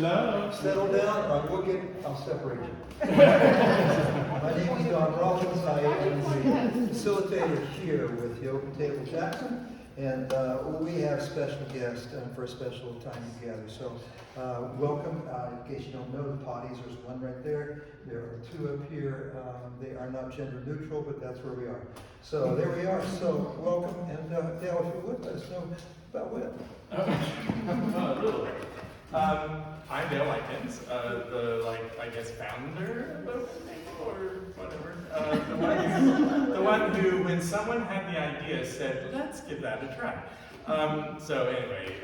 Hello. Settle down, I'll separate you. My name is Don Rollins. I am the facilitator here with the Open Table Jackson. And we have special guests for a special time together. So welcome. In case you don't know, the potties, there's one right there. There are two up here. They are not gender neutral, but that's where we are. So there we are. So welcome. And Dale, if you would, let us know about WIP. I'm Dale Likens, the founder of Open Table or whatever. The one who, when someone had the idea, said, "Let's give that a try." So anyway,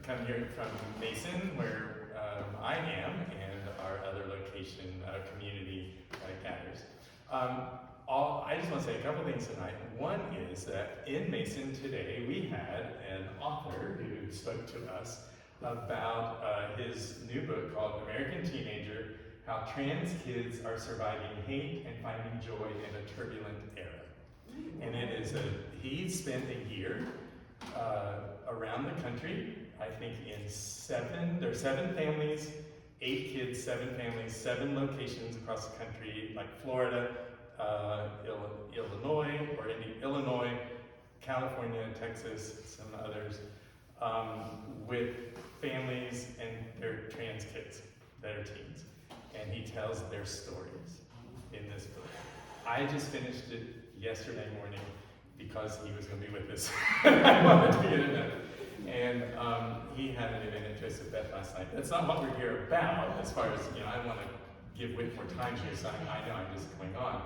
come here from Mason, where I am, and our other location community gathers. I just want to say a couple things tonight. One is that in Mason today we had an author who spoke to us about his new book called American Teenager, How Trans Kids Are Surviving Hate and Finding Joy in a Turbulent Era. And it is he spent a year around the country, I think there's 7 families, 8 kids, 7 families, 7 locations across the country, like Florida, Illinois, California, Texas, some others, with families and their trans kids that are teens. And he tells their stories in this book. I just finished it yesterday morning because he was going to be with us. I wanted to get it done. And he had an event at Joseph Beth last night. That's not what we're here about, as far as, I want to give Whit more time here, so I know I'm just going on.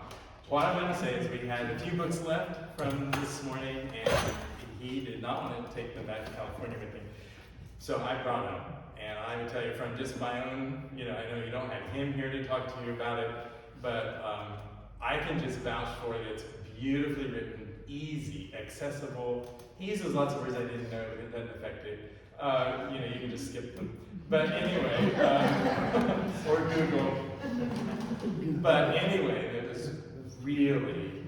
What I want to say is we had a few books left from this morning, and he did not want to take them back to California with him. So I brought them, and I would tell you from just my own, I know you don't have him here to talk to you about it, but I can just vouch for it. It's beautifully written, easy, accessible. He uses lots of words I didn't know, but it doesn't affect it. You can just skip them. But anyway, or Google. But anyway, it was really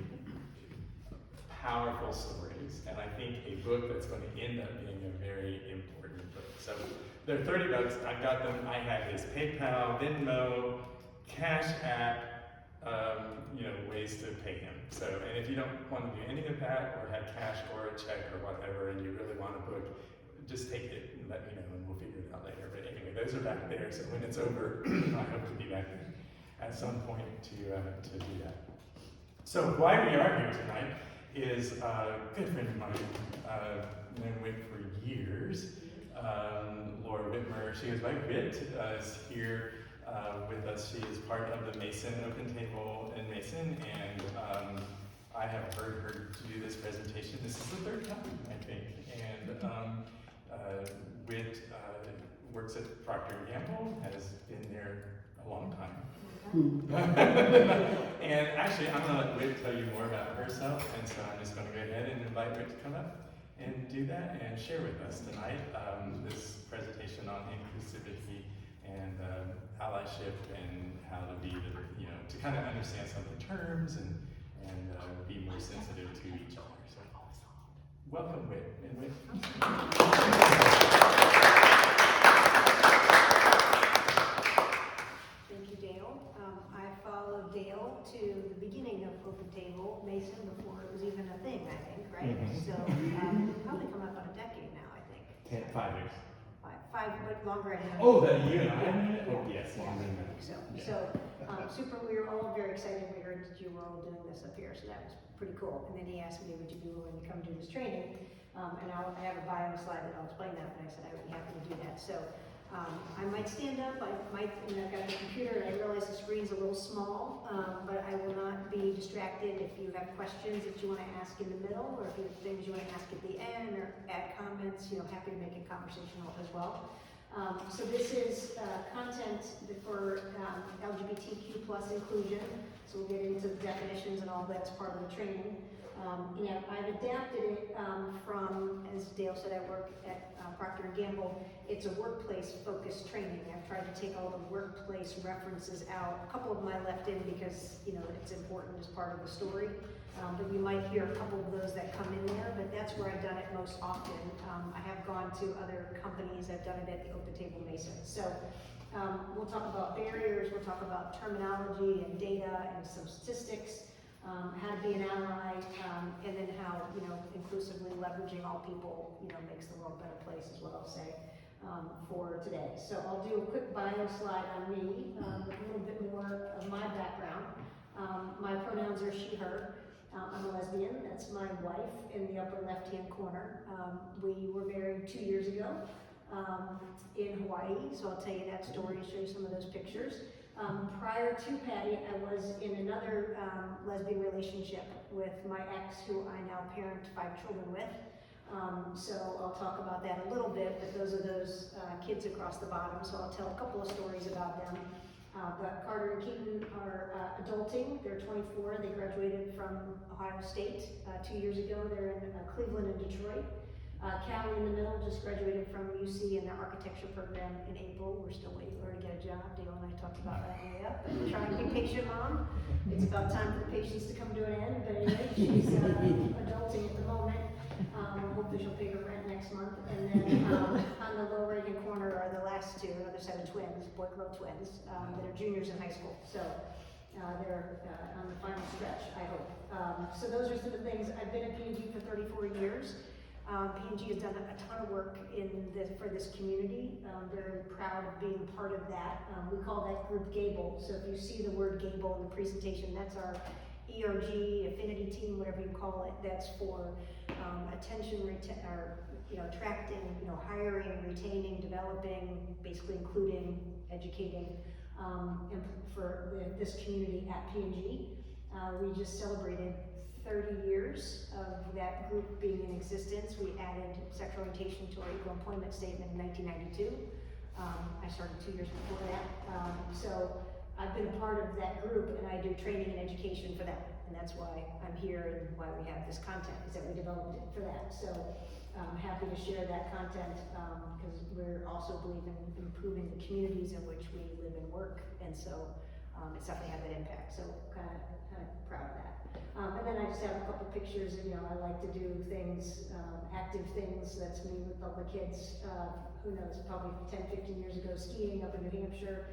powerful stories, and I think a book that's going to end up being a very important book. So they're $30. I got them. I had his PayPal, Venmo, Cash App, ways to pay him. So, and if you don't want to do any of that, or have cash or a check or whatever, and you really want a book, just take it and let me know, and we'll figure it out later. But anyway, those are back there. So when it's over, I hope to be back at some point to do that. So why we are here tonight is a good friend of mine, known Whit for years, Laura Whitmer. She goes by Whit, is here with us. She is part of the Mason Open Table in Mason, and I have heard her do this presentation. This is the 3rd time, I think, and Whit works at Procter & Gamble, has been there a long time. And actually, I'm going to let Whit tell you more about herself, and so I'm just going to go ahead and invite Whit to come up and do that and share with us tonight this presentation on inclusivity and allyship and how to be, to kind of understand some of the terms and be more sensitive to each other. So, welcome, Whit. And Whit. Dale to the beginning of Open Table Mason before it was even a thing, I think, right? Mm-hmm. So probably come up on a decade now, I think. 5 years. Five, but longer I have. Oh, that you and I? Oh, yes, longer than that. So, Yeah. super. We were all very excited. We heard that you were all doing this up here, so that was pretty cool. And then he asked me, would you be willing to come do this training? And I have a bio slide that I'll explain that, but I said I would be happy to do that. So. I might stand up, I've got the computer, and I realize the screen's a little small, but I will not be distracted. If you have questions that you want to ask in the middle, or if you have things you want to ask at the end, or add comments, happy to make it conversational as well. So this is content for LGBTQ plus inclusion, so we'll get into the definitions and all that's part of the training. And I've adapted it from, as Dale said, I work at Procter & Gamble. It's a workplace-focused training. I've tried to take all the workplace references out. A couple of them I left in because, you know, it's important as part of the story. But you might hear a couple of those that come in there, but that's where I've done it most often. I have gone to other companies, I've done it at the Open Table Mason. So we'll talk about barriers, we'll talk about terminology and data and some statistics, how to be an ally, and then how, you know, inclusively leveraging all people, you know, makes the world a better place is what I'll say for today. So I'll do a quick bio slide on me, with a little bit more of my background. My pronouns are she, her. I'm a lesbian, that's my wife in the upper left-hand corner. We were married 2 years ago in Hawaii, so I'll tell you that story and show you some of those pictures. Prior to Patty, I was in another lesbian relationship with my ex, who I now parent 5 children with. So I'll talk about that a little bit, but those are those kids across the bottom, so I'll tell a couple of stories about them. But Carter and Keaton are adulting. They're 24. They graduated from Ohio State 2 years ago. They're in Cleveland and Detroit. Callie in the middle just graduated from UC in their architecture program in April. We're still waiting for her to get a job. Dale and I talked about that on the way up. But we're trying to be patient, Mom. It's about time for the patience to come to an end. But anyway, she's adulting at the moment. Hopefully she'll pay her rent next month. And then on the lower right-hand corner are the last two, another set of twins, boy-girl twins, that are juniors in high school. So they're on the final stretch, I hope. So those are some of the things. I've been at P&G for 34 years. P&G has done a ton of work for this community. Very proud of being part of that. We call that group Gable. So if you see the word Gable in the presentation, that's our ERG, affinity team, whatever you call it. That's for attracting, hiring, retaining, developing, basically including, educating, and for this community at P&G. We just celebrated 30 years of that group being in existence. We added sexual orientation to our equal employment statement in 1992. I started 2 years before that. So I've been a part of that group, and I do training and education for them. And that's why I'm here and why we have this content, is that we developed it for that. So I'm happy to share that content because we're also believe in improving the communities in which we live and work. And so it's definitely had that impact. So kind of proud of that. And then I just have a couple pictures. I like to do things, active things. That's me with all the kids. Who knows, probably 10, 15 years ago, skiing up in New Hampshire.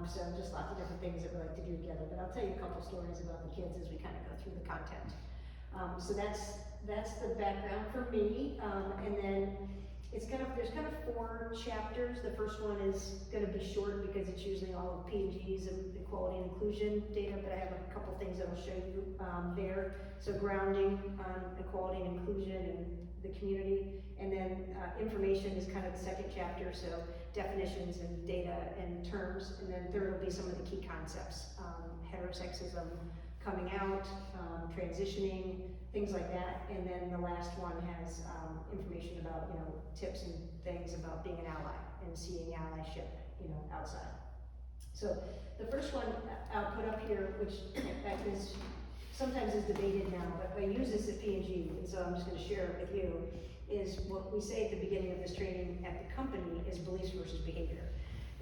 So just lots of different things that we like to do together. But I'll tell you a couple stories about the kids as we kind of go through the content. So that's the background for me. And then there's kind of 4 chapters. The first one is going to be short because it's usually all of P&G's and equality and inclusion data, but I have a couple things that I'll show you there. So grounding on equality and inclusion and the community, and then information is kind of the second chapter, so definitions and data and terms, and then third will be some of the key concepts, heterosexism, coming out, transitioning, things like that, and then the last one has information about tips and things about being an ally and seeing allyship outside. So the first one I'll put up here, which sometimes is debated now, but I use this at P&G, and so I'm just going to share it with you, is what we say at the beginning of this training at the company is beliefs versus behavior.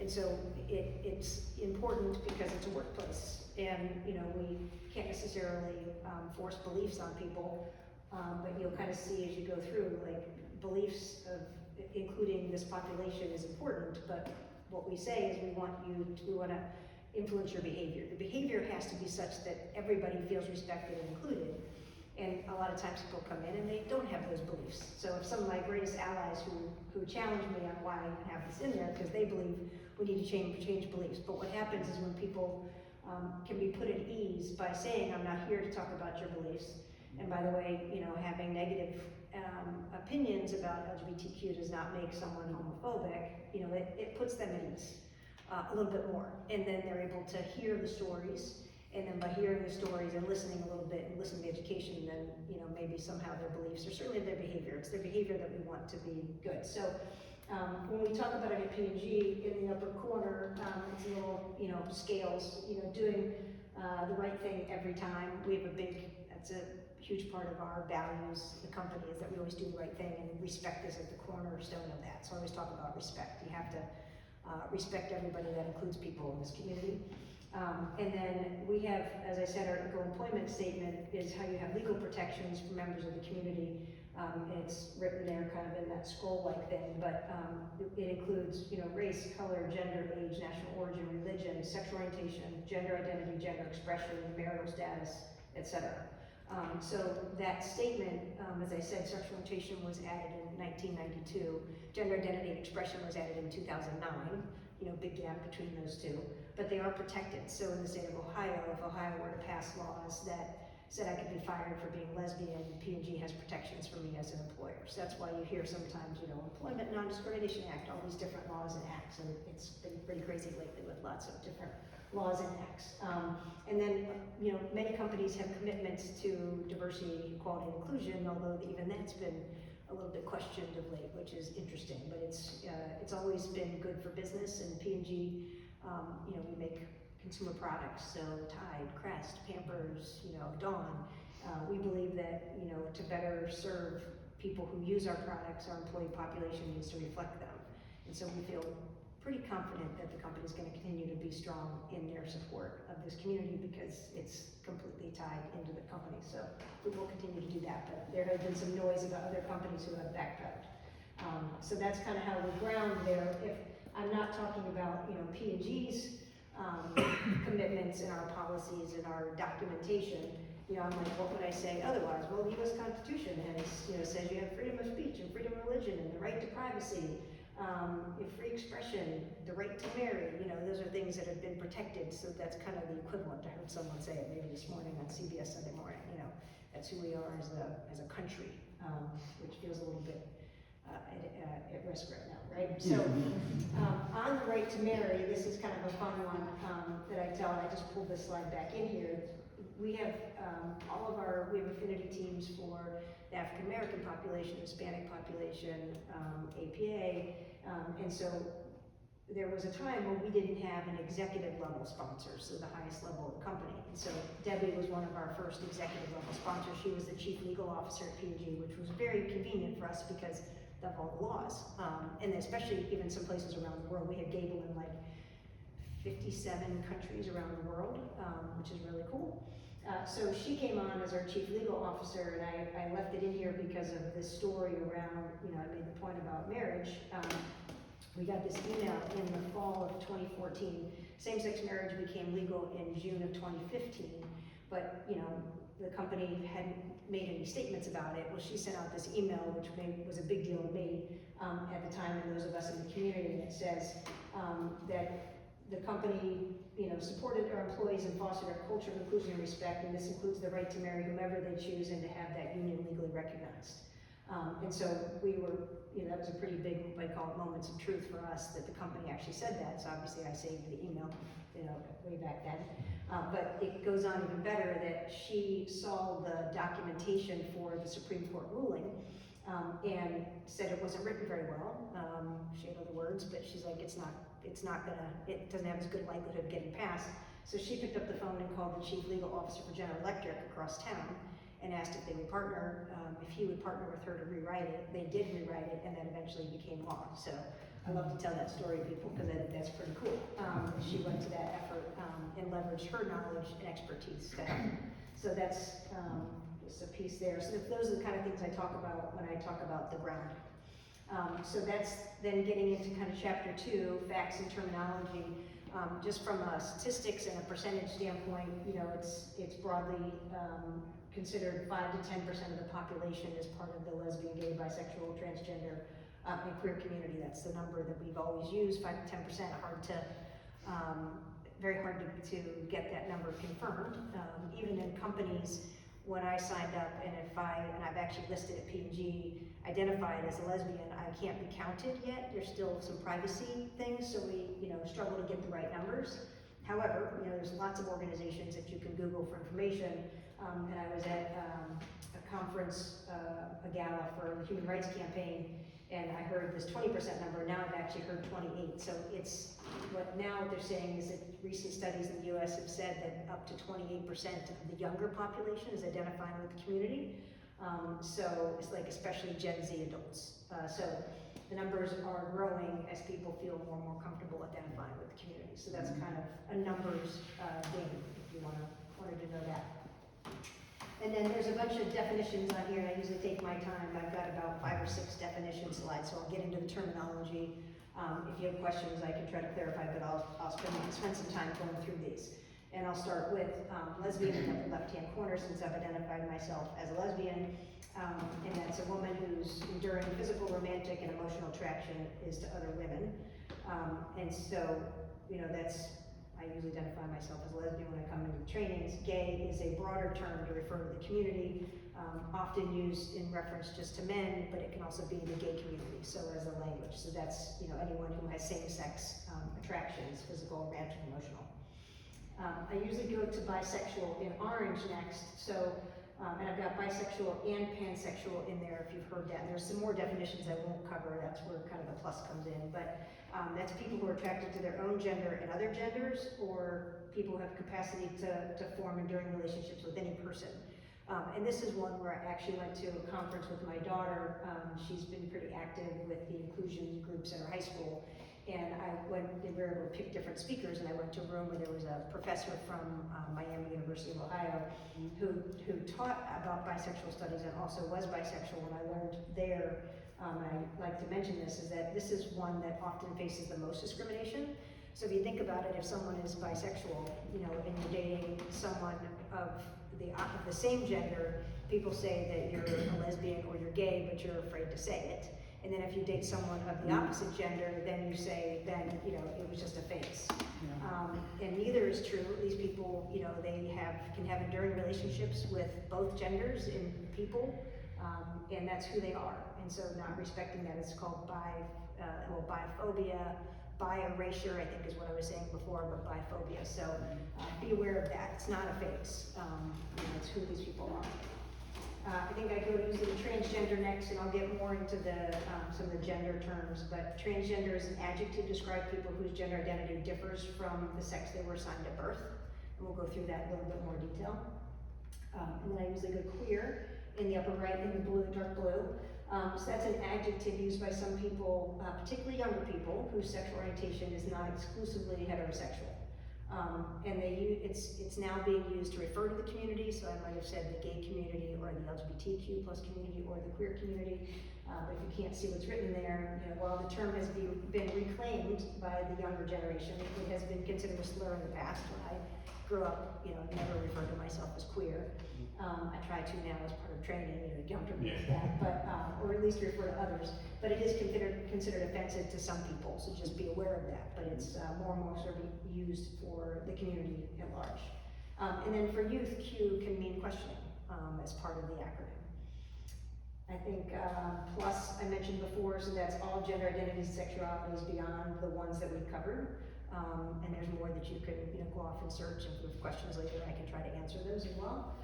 And so it's important because it's a workplace, and we can't necessarily force beliefs on people, but you'll kind of see as you go through, like, beliefs of including this population is important, but what we say is we want to influence your behavior. The behavior has to be such that everybody feels respected and included. And a lot of times people come in and they don't have those beliefs. So if some of my greatest allies who challenge me on why I have this in there, because they believe we need to change beliefs. But what happens is when people can be put at ease by saying, I'm not here to talk about your beliefs. And by the way, having negative opinions about LGBTQ does not make someone homophobic. It puts them at ease a little bit more. And then they're able to hear the stories. And then by hearing the stories and listening a little bit and listening to the education, then maybe somehow their beliefs, or certainly their behavior, it's their behavior that we want to be good. So when we talk about it at P&G, in the upper corner, it's a little, scales, doing the right thing every time. We have that's a huge part of our values, the company, is that we always do the right thing, and respect is at the cornerstone of that. So I always talk about respect. You have to respect everybody. That includes people in this community. And then we have, as I said, our equal employment statement is how you have legal protections for members of the community. It's written there kind of in that scroll-like thing, but it includes, you know, race, color, gender, age, national origin, religion, sexual orientation, gender identity, gender expression, marital status, etc. So that statement, as I said, sexual orientation was added in 1992. Gender identity and expression was added in 2009. You know, big gap between those two, but they are protected. So in the state of Ohio, if Ohio were to pass laws that said I could be fired for being lesbian, P&G has protections for me as an employer. So that's why you hear sometimes, you know, Employment Non-Discrimination Act, all these different laws and acts, and it's been pretty crazy lately with lots of different laws and acts. And then, you know, many companies have commitments to diversity, equality, and inclusion, although even that's been a little bit questioned of late, which is interesting, but it's always been good for business. And P&G, you know, we make consumer products, so Tide, Crest, Pampers, you know, Dawn. We believe that, you know, to better serve people who use our products, our employee population needs to reflect them. And so we feel pretty confident that the company is going to continue to be strong in their support of this community because it's completely tied into the company. So we will continue to do that, but there has been some noise about other companies who have backtracked. So that's kind of how we ground there. If I'm not talking about, you know, P&G's commitments and our policies and our documentation, you know, I'm like, what would I say otherwise? Well, the U.S. Constitution has, you know, says you have freedom of speech and freedom of religion and the right to privacy. Free expression, the right to marry, you know, those are things that have been protected, so that's kind of the equivalent. I heard someone say it maybe this morning on CBS Sunday Morning, you know, that's who we are as a country, which feels a little bit at risk right now, right? So, on the right to marry, this is kind of a fun one that I tell, and I just pulled this slide back in here. We have we have affinity teams for the African American population, Hispanic population, APA, and so there was a time when we didn't have an executive level sponsor, so the highest level of the company. And so Debbie was one of our first executive level sponsors. She was the chief legal officer at P&G, which was very convenient for us because of all the laws, and especially even some places around the world. We had Gable in like 57 countries around the world, which is really cool. So she came on as our chief legal officer, and I left it in here because of this story around, you know, I made the point about marriage. We got this email in the fall of 2014. Same-sex marriage became legal in June of 2015, but, you know, the company hadn't made any statements about it. Well, she sent out this email, which was a big deal to me at the time, and those of us in the community, and it says that the company, you know, supported our employees and fostered a culture of inclusion and respect, and this includes the right to marry whomever they choose and to have that union legally recognized. And so we were, you know, that was a pretty big, I call it moments of truth for us that the company actually said that. So obviously I saved the email, you know, way back then. But it goes on even better that she saw the documentation for the Supreme Court ruling and said it wasn't written very well. She had other words, but she's like, it doesn't have as good likelihood of getting passed. So she picked up the phone and called the chief legal officer for General Electric across town and asked if they would partner, if he would partner with her to rewrite it. They did rewrite it, and that eventually became law. So I love to tell that story to people because I think that's pretty cool. She went to that effort and leveraged her knowledge and expertise to help. So that's just a piece there. So those are the kind of things I talk about when I talk about the ground. So that's then getting into kind of chapter 2, facts and terminology. Just from a statistics and a percentage standpoint, you know, it's broadly considered 5 to 10% of the population is part of the lesbian, gay, bisexual, transgender, and queer community. That's the number that we've always used, 5 to 10%. Very hard to get that number confirmed. Even in companies, when I signed up, and I've actually listed at P&G, identified as a lesbian, I can't be counted yet. There's still some privacy things, so we, you know, struggle to get the right numbers. However, you know, there's lots of organizations that you can Google for information. And I was at a conference, a gala for the Human Rights Campaign, and I heard this 20% number. Now I've actually heard 28. So it's what they're saying is that recent studies in the U.S. have said that up to 28% of the younger population is identifying with the community. So it's like especially Gen Z adults. So the numbers are growing as people feel more and more comfortable identifying with the community. So that's kind of a numbers game, if you wanted to know that. And then there's a bunch of definitions on here, and I usually take my time. I've got about 5 or 6 definition slides, so I'll get into the terminology. If you have questions, I can try to clarify, but I'll spend some time going through these. And I'll start with lesbian in the left-hand corner, since I've identified myself as a lesbian. And that's a woman who's enduring physical, romantic, and emotional attraction is to other women. And so, I usually identify myself as a lesbian when I come into trainings. Gay is a broader term to refer to the community, often used in reference just to men, but it can also be the gay community, so as a language. So that's, anyone who has same-sex attractions, physical, romantic, emotional. I usually go to bisexual in orange next, so, and I've got bisexual and pansexual in there if you've heard that. And there's some more definitions I won't cover, that's where kind of the plus comes in, but that's people who are attracted to their own gender and other genders, or people who have capacity to form enduring relationships with any person. And this is one where I actually went to a conference with my daughter. She's been pretty active with the inclusion groups at her high school. And we were able to pick different speakers, and I went to a room where there was a professor from Miami University of Ohio who taught about bisexual studies and also was bisexual. And I learned there, I like to mention this, is that this is one that often faces the most discrimination. So if you think about it, if someone is bisexual, and you're dating someone of the same gender, people say that you're a lesbian or you're gay, but you're afraid to say it. And then if you date someone of the opposite gender, then you say, it was just a phase. And neither is true. These people, they can have enduring relationships with both genders in people, and that's who they are. And so not respecting that is called biphobia, bi-erasure, I think is what I was saying before, but biphobia. So be aware of that. It's not a phase. It's who these people are. I think I go usually to transgender next, and I'll get more into some of the gender terms, but transgender is an adjective to describe people whose gender identity differs from the sex they were assigned at birth, and we'll go through that in a little bit more detail. And then I usually go queer in the upper right, in the blue, dark blue. So that's an adjective used by some people, particularly younger people, whose sexual orientation is not exclusively heterosexual. And it's now being used to refer to the community, so I might have said the gay community or the LGbTQ plus community or the queer community, but if you can't see what's written there, while the term has been reclaimed by the younger generation, it has been considered a slur in the past. When I grew up, never referred to myself as queer. I try to now as part of training, don't remove that, but, or at least refer to others. But it is considered offensive to some people, so just be aware of that. But it's more and more sort of used for the community at large. And then for youth, Q can mean questioning as part of the acronym. I think plus I mentioned before, so that's all gender identities, sexualities beyond the ones that we've covered. And there's more that you can go off and search, and if you have questions later, I can try to answer those as well.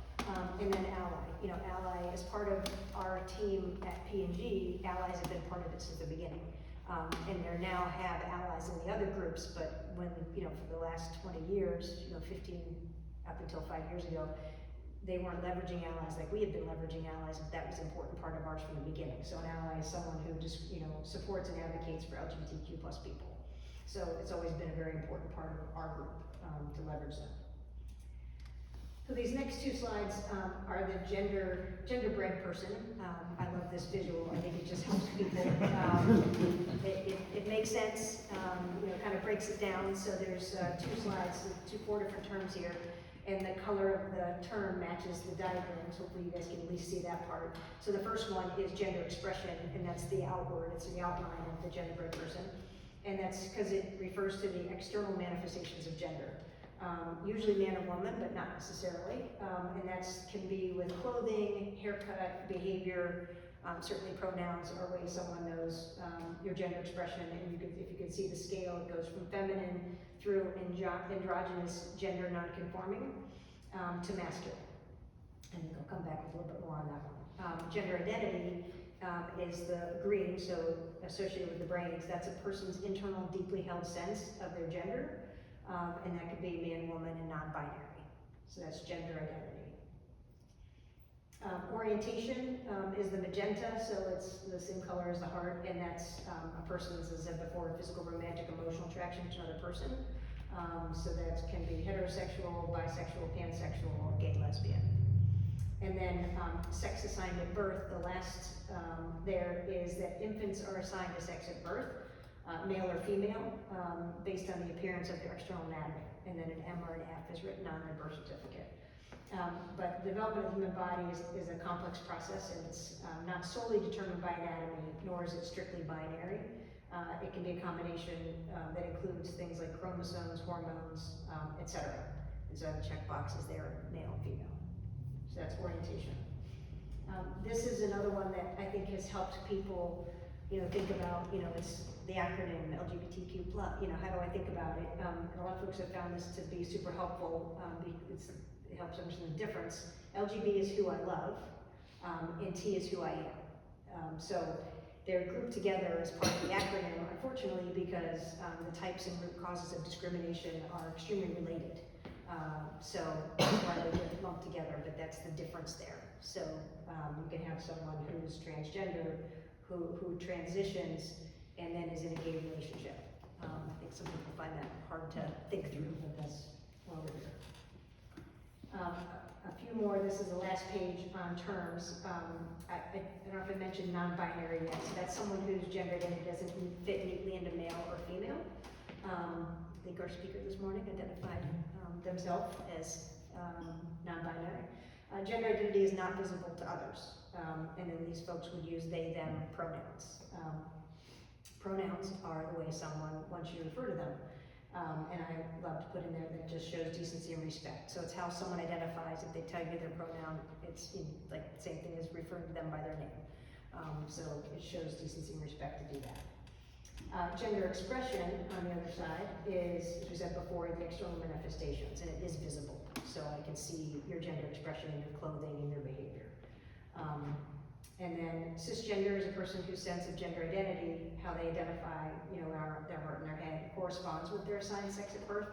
And then ally. Ally is part of our team at P&G. Allies have been part of it since the beginning. And they now have allies in the other groups, but when, for the last 20 years, 15 up until 5 years ago, they weren't leveraging allies like we have been leveraging allies. That was an important part of ours from the beginning. So an ally is someone who just, supports and advocates for LGBTQ plus people. So it's always been a very important part of our group to leverage them. So these next 2 slides are the genderbread person. I love this visual. I think it just helps people. It makes sense. Kind of breaks it down. So there's 2 slides, 4 different terms here, and the color of the term matches the diagrams. Hopefully you guys can at least see that part. So the first one is gender expression, and that's the outward. It's the outline of the genderbread person, and that's because it refers to the external manifestations of gender. Usually man or woman, but not necessarily. And that can be with clothing, haircut, behavior, certainly pronouns are ways someone knows your gender expression. And if you can see the scale, it goes from feminine through androgynous, gender non-conforming, to masculine. And I'll come back with a little bit more on that one. Gender identity is the green, so associated with the brains. That's a person's internal, deeply held sense of their gender. And that could be man, woman, and non-binary. So that's gender identity. Orientation is the magenta, so it's the same color as the heart, and that's a person's, as I said before, physical, romantic, emotional attraction to another person. So that can be heterosexual, bisexual, pansexual, or gay, lesbian. And then sex assigned at birth, the last there is that infants are assigned a sex at birth, male or female, based on the appearance of their external anatomy. And then an M or an F is written on their birth certificate. But the development of the human body is a complex process, and it's not solely determined by anatomy, nor is it strictly binary. It can be a combination that includes things like chromosomes, hormones, etc. And so I have check boxes there, male and female. So that's orientation. This is another one that I think has helped people, think about, it's the acronym LGbTQ+, how do I think about it? And a lot of folks have found this to be super helpful. It helps understand the difference. LGB is who I love, and T is who I am. So they're grouped together as part of the acronym, unfortunately, because the types and root causes of discrimination are extremely related. So that's why they get lumped together, but that's the difference there. So you can have someone who's transgender, who transitions, and then is in a gay relationship. I think some people find that hard to think through, but that's why we're here. A few more, this is the last page on terms. I don't know if I mentioned non-binary yet, so that's someone whose gender identity doesn't fit neatly into male or female. I think our speaker this morning identified themselves as non-binary. Gender identity is not visible to others, and then these folks would use they, them pronouns. Pronouns are the way someone wants you to refer to them. And I love to put in there that it just shows decency and respect. So it's how someone identifies. If they tell you their pronoun, it's like the same thing as referring to them by their name. So it shows decency and respect to do that. Gender expression, on the other side, is, as we said before, the external manifestations, and it is visible. So I can see your gender expression in your clothing and your behavior. And then cisgender is a person whose sense of gender identity, how they identify, their heart and their head, corresponds with their assigned sex at birth.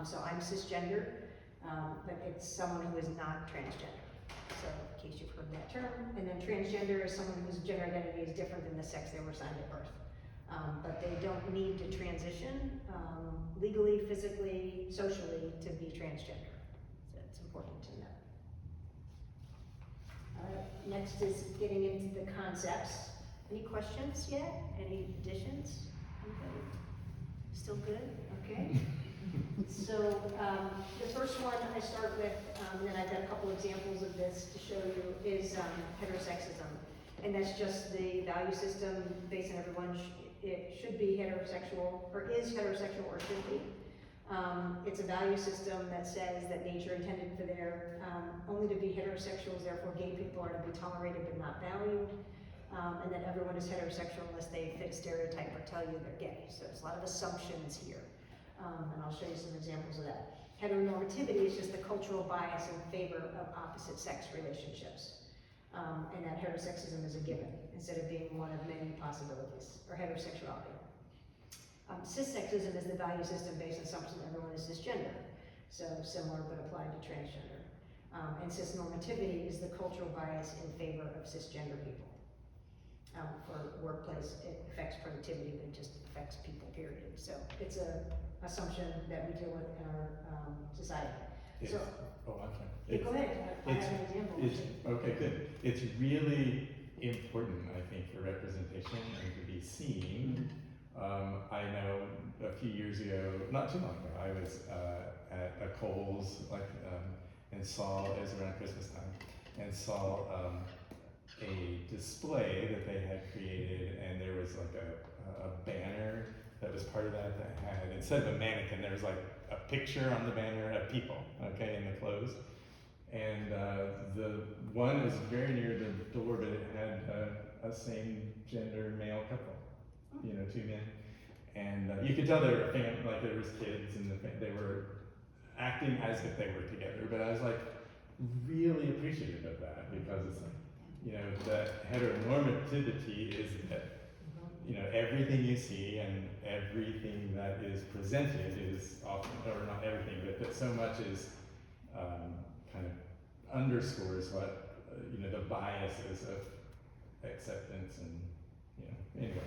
So I'm cisgender, but it's someone who is not transgender. So in case you've heard that term. And then transgender is someone whose gender identity is different than the sex they were assigned at birth. But they don't need to transition legally, physically, socially to be transgender. So it's important to know. Next is getting into the concepts. Any questions yet? Any additions? Anybody? Still good? Okay. So the first one I start with, and then I've got a couple examples of this to show you, is heterosexism. And that's just the value system based on everyone. It should be heterosexual, or is heterosexual, or should be. It's a value system that says that nature intended for there only to be heterosexuals, therefore gay people are to be tolerated but not valued, and that everyone is heterosexual unless they fit a stereotype or tell you they're gay. So there's a lot of assumptions here, and I'll show you some examples of that. Heteronormativity is just the cultural bias in favor of opposite sex relationships, and that heterosexism is a given instead of being one of many possibilities, or heterosexuality. Cissexism is the value system based on assumption that everyone is cisgender, so similar but applied to transgender. And cisnormativity is the cultural bias in favor of cisgender people. For workplace, it affects productivity, but it just affects people, period. So it's an assumption that we deal with in our society. It's, So, oh, I'm sorry. go ahead, I have an example. Okay, good. It's really important, I think, for representation and to be seen. I know a few years ago, not too long ago, I was at a Kohl's, and saw, it was around Christmas time, and saw a display that they had created, and there was like a banner that was part of that had, instead of a mannequin, there was like a picture on the banner of people, okay, in the clothes. And the one was very near the door, but it had a same gender male couple, two men. And you could tell they were a family, like there was kids, and they were acting as if they were together. But I was like really appreciative of that, because it's like, that heteronormativity is that, everything you see and everything that is presented is often, or not everything, but that so much is kind of underscores what the biases of acceptance and, anyway,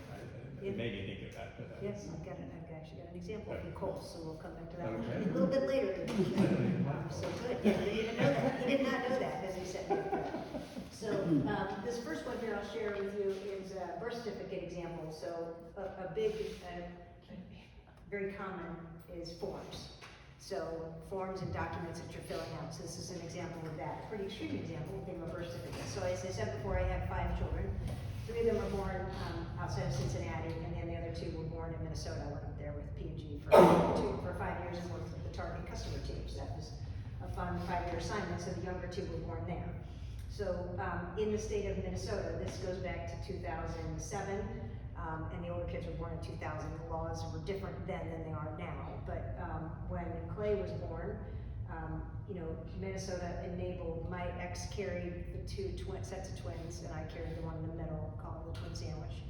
Yeah. it made me think of that, but Yes, I've actually got an example from Cole, so we'll come back to that one Okay. a little bit later. I don't even know. So good, yeah, he didn't know that, he did not know that, as he said. So, this first one here I'll share with you is a birth certificate example. So, a big, very common is forms. So, forms and documents that you're filling out. So this is an example of that, pretty extreme example of a birth certificate. So as I said before, I have 5 children. 3 of them were born outside of Cincinnati, and then the other 2 were born in Minnesota. I went up there with P&G for 5 years and worked with the Target customer teams. That was a fun 5-year assignment, so the younger 2 were born there. So in the state of Minnesota, this goes back to 2007, and the older kids were born in 2000. The laws were different then than they are now. But when Clay was born, Minnesota enabled, my ex carried the 2 sets of twins, and I carried the one in the middle, called the twin sandwich.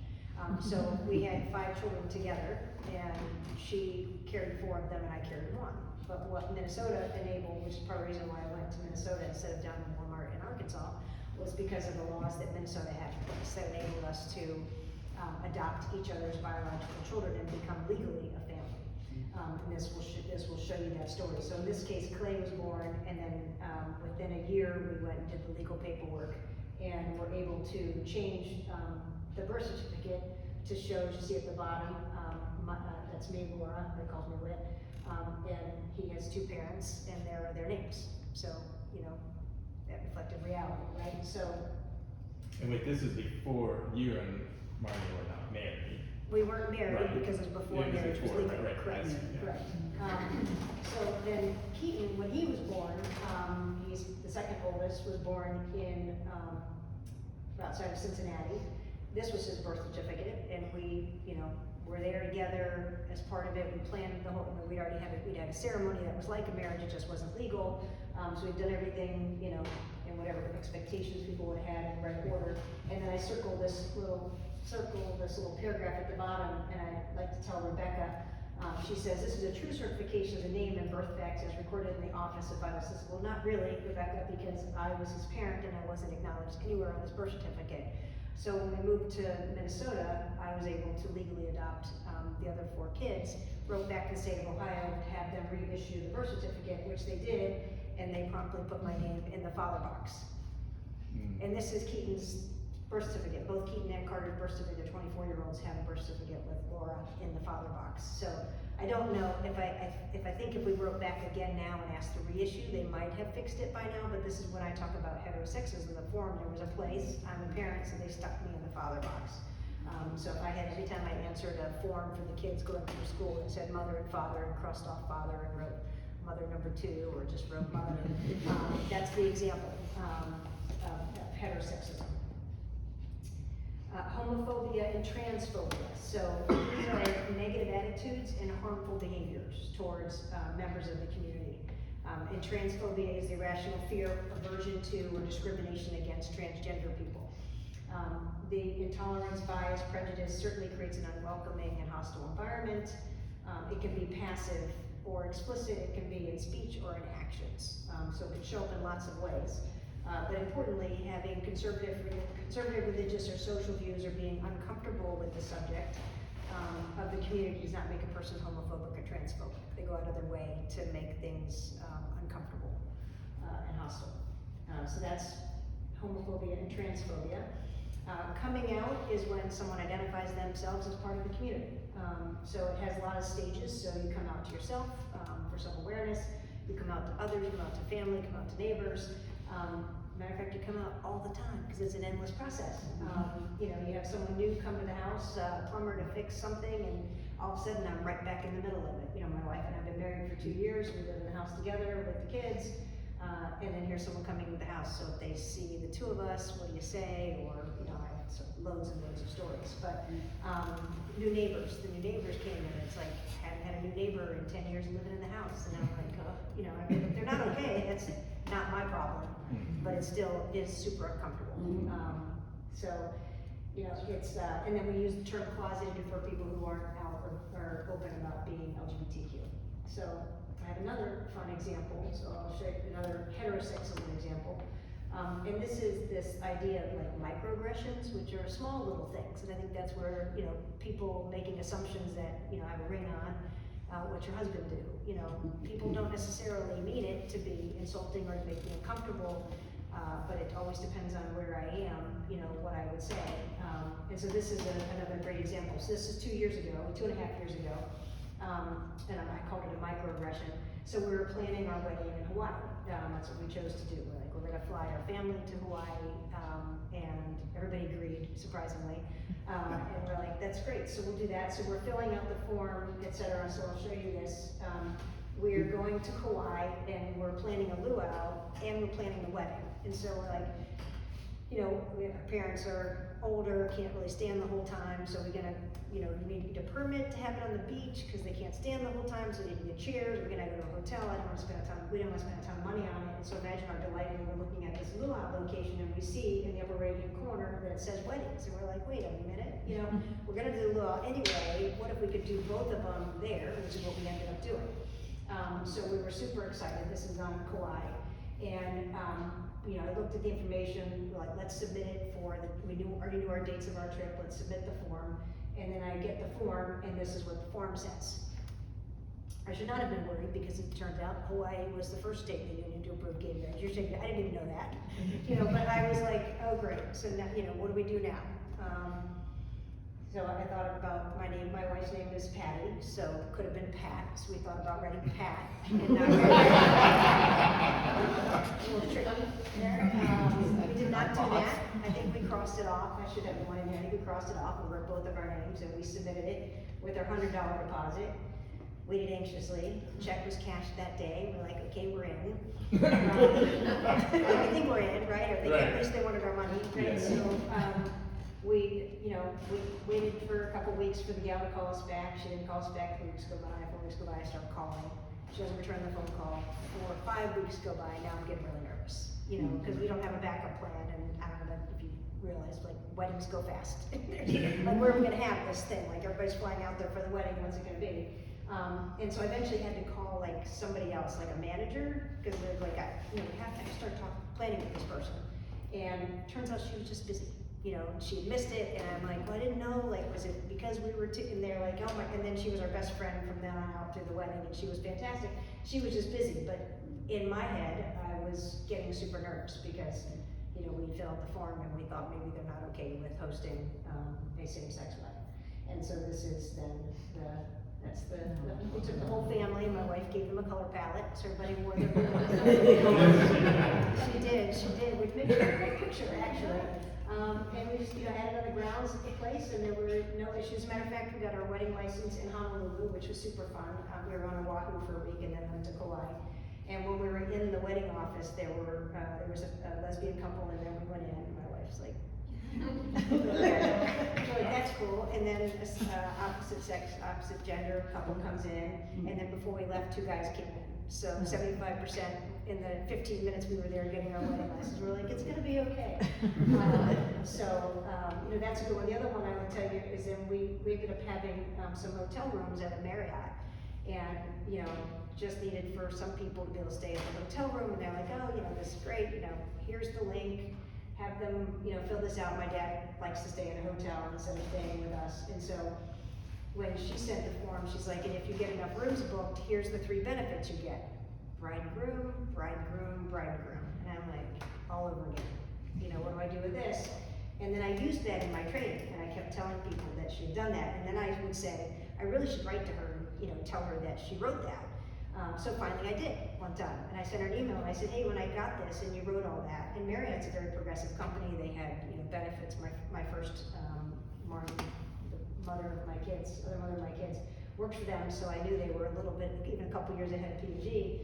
So we had 5 children together, and she carried 4 of them, and I carried 1. But what Minnesota enabled, which is part of the reason why I went to Minnesota instead of down in Walmart in Arkansas, was because of the laws that Minnesota had in place that enabled us to adopt each other's biological children and become legally a family. And this will show you that story. So in this case, Clay was born, and then within a year, we went and did the legal paperwork, and were able to change the birth certificate to show, you see at the bottom, that's me, Laura, they call me Whit, and he has 2 parents, and there are their names. So, that reflected reality, right? So, And wait, this is before you and Marty were not married. we weren't married Right. because it was before It was marriage was before, legal, right, correct, I see, yeah. correct. So then Keaton, when he was born, he's the second oldest, was born in, outside of Cincinnati. This was his birth certificate, and we, were there together as part of it. We planned the whole, we'd had a ceremony that was like a marriage, it just wasn't legal. So we'd done everything, in whatever expectations people would have had in the right order. And then I circled this little paragraph at the bottom, and I like to tell Rebecca, she says, this is a true certification of the name and birth facts as recorded in the Office of Vital Systems. Well, not really, Rebecca, because I was his parent and I wasn't acknowledged anywhere on his birth certificate. So when we moved to Minnesota, I was able to legally adopt the other 4 kids, wrote back to the state of Ohio to have them reissue the birth certificate, which they did, and they promptly put my name in the father box. And this is Keaton's birth certificate. Both Keaton and Carter's birth certificate, 24-year-olds, have a birth certificate with Laura in the father box. So I don't know if I think if we wrote back again now and asked to reissue, they might have fixed it by now. But this is when I talk about heterosexism in the form. There was a place. I'm a parent, so they stuck me in the father box. So if I had, every time I answered a form for the kids going through school, it said mother and father, and crossed off father and wrote mother number 2, or just wrote mother. That's the example of heterosexism. Homophobia and transphobia. So these are negative attitudes and harmful behaviors towards members of the community. And transphobia is the irrational fear, aversion to, or discrimination against transgender people. The intolerance, bias, prejudice certainly creates an unwelcoming and hostile environment. It can be passive or explicit. It can be in speech or in actions. So it can show up in lots of ways. But importantly, having conservative, religious, or social views, or being uncomfortable with the subject of the community does not make a person homophobic or transphobic. They go out of their way to make things uncomfortable and hostile. So that's homophobia and transphobia. Coming out is when someone identifies themselves as part of the community. So it has a lot of stages. So you come out to yourself for self-awareness, you come out to others, you come out to family, come out to neighbors. Matter of fact, you come out all the time because it's an endless process. You have someone new come to the house, a plumber to fix something, and all of a sudden I'm right back in the middle of it. My wife and I have been married for 2 years. We live in the house together with the kids, and then here's someone coming to the house. So if they see the 2 of us, what do you say? Or I have loads and loads of stories. But new neighbors. The new neighbors came in. It's like hadn't had a new neighbor in 10 years living in the house, and I'm like, if they're not okay, that's not my problem, but it still is super uncomfortable. So, it's, and then we use the term closeted for people who aren't out or open about being LGBTQ. So I have another fun example, so I'll show you another heterosexism example. And this is this idea of like microaggressions, which are small little things, and I think that's where, you know, people making assumptions that, you know, I have a ring on, what your husband do, you know, people don't necessarily mean it to be insulting or to make me uncomfortable, but it always depends on where I am, you know, what I would say. And so this is another great example. So this is 2.5 years ago, and I called it a microaggression. So we were planning our wedding in Hawaii. That's what we chose to do. We're like, we're gonna fly our family to Hawaii, and everybody agreed, surprisingly. And we're like, that's great, so we'll do that. So we're filling out the form, etc. So I'll show you this. We're going to Kauai, and we're planning a luau, and we're planning the wedding. And so we're like, you know, our parents are older, can't really stand the whole time, so we're gonna, you know, we need to get a permit to have it on the beach, because they can't stand the whole time, so they need to get chairs, we're gonna go to a hotel, we don't wanna spend a ton of money on it. And so imagine our delight when we're looking at this luau location, and we see in the upper right-hand corner that it says weddings, and we're like, wait a minute, you know, we're gonna do the luau anyway, what if we could do both of them there, which is what we ended up doing. So we were super excited. This is on Kauai, and you know, I looked at the information, like, let's submit it for we already knew our dates of our trip, let's submit the form, and then I get the form, and this is what the form says. I should not have been worried, because it turned out Hawaii was the first state in the union to approve gay marriage. You're saying, I didn't even know that, you know, but I was like, oh great, so now, you know, what do we do now? So I thought about my name. My wife's name is Patty, so it could have been Pat. So we thought about writing Pat and not writing. A little tricky there. We did not do that. I think we crossed it off. I should have one in there. I think we crossed it off. We wrote both of our names, and we submitted it with our $100 deposit. Waited anxiously. The check was cashed that day. We're like, okay, we're in. I think we're in, right? Or at least they wanted our money, right? Yes. So. We waited for a couple weeks for the gal to call us back. She didn't call us back. 3 weeks go by, 4 weeks go by, I start calling. She doesn't return the phone call. 4 or 5 weeks go by, now I'm getting really nervous, you know, because we don't have a backup plan, and I don't know if you realize, like, weddings go fast. Like, where are we gonna have this thing? Like, everybody's flying out there for the wedding, when's it gonna be? And so I eventually had to call, like, somebody else, like a manager, because we're like, we have to start planning with this person. And turns out she was just busy. You know, she had missed it, and I'm like, well, I didn't know, like, was it because we were in there, like, oh my, and then she was our best friend from then on out through the wedding, and she was fantastic. She was just busy, but in my head, I was getting super nervous because, you know, we filled out the form, and we thought maybe they're not okay with hosting a same-sex wedding. And so this is then we took the whole family, my wife gave them a color palette, so everybody wore their She did, we made a great picture, actually. And we just, you know, had it on the grounds at the place, and there were no issues. As a matter of fact, we got our wedding license in Honolulu, which was super fun. We were on Oahu for a week, and then went to Kauai. And when we were in the wedding office, there was a lesbian couple, and then we went in, and my wife's like, so that's cool. And then opposite sex, opposite gender couple comes in, and then before we left, 2 guys came in. So 75% in the 15 minutes we were there getting our wedding license, we're like, it's gonna be okay. You know, that's a good one. The other one I would tell you is then we ended up having some hotel rooms at a Marriott, and you know, just needed for some people to be able to stay in the hotel room, and they're like, oh, you know, this is great, you know, here's the link, have them, you know, fill this out. My dad likes to stay in a hotel instead of staying with us, and so when she sent the form, she's like, and if you get enough rooms booked, here's the 3 benefits you get. Bride and groom, bride and groom, bride and groom. And I'm like, all over again. You know, what do I do with this? And then I used that in my training, and I kept telling people that she had done that. And then I would say, I really should write to her, you know, tell her that she wrote that. So finally I did one time. And I sent her an email, and I said, hey, when I got this, and you wrote all that, and Marriott's a very progressive company. They had, you know, benefits. My first other mother of my kids, worked for them, so I knew they were a little bit, even a couple years ahead of P&G.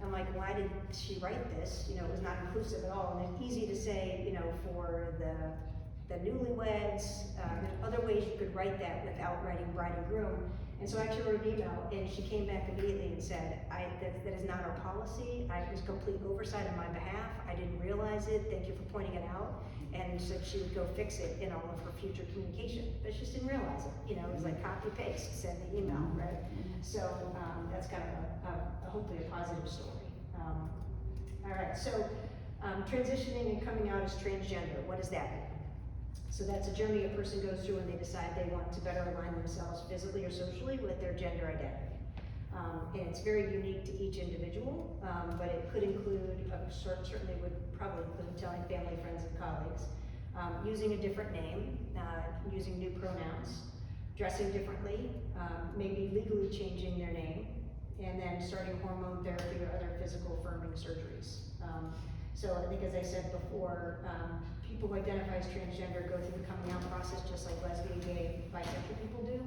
I'm like, why did she write this? You know, it was not inclusive at all, and it's easy to say, you know, for the newlyweds, there's other ways you could write that without writing bride and groom. And so I actually wrote an email, and she came back immediately and said, that is not our policy. It was complete oversight on my behalf. I didn't realize it. Thank you for pointing it out. And said she would go fix it in all of her future communication. But she just didn't realize it. You know, it was like copy paste, send the email, right? So that's kind of hopefully a positive story. All right, so Transitioning and coming out as transgender, what does that mean? So that's a journey a person goes through when they decide they want to better align themselves physically or socially with their gender identity. And it's very unique to each individual, but it could include, certainly would probably include telling family, friends, and colleagues, using a different name, using new pronouns, dressing differently, maybe legally changing their name, and then starting hormone therapy or other physical affirming surgeries. So I think, as I said before, people who identify as transgender go through the coming out process just like lesbian, gay, bisexual people do,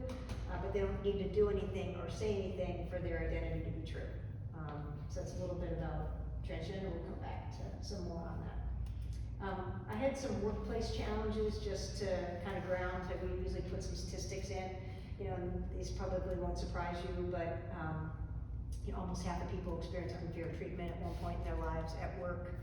but they don't need to do anything or say anything for their identity to be true. So that's a little bit about transgender. We'll come back to some more on that. I had some workplace challenges just to kind of ground. We usually put some statistics in. You know, and these probably won't surprise you, but you know, almost half the people experience unfair treatment at one point in their lives at work.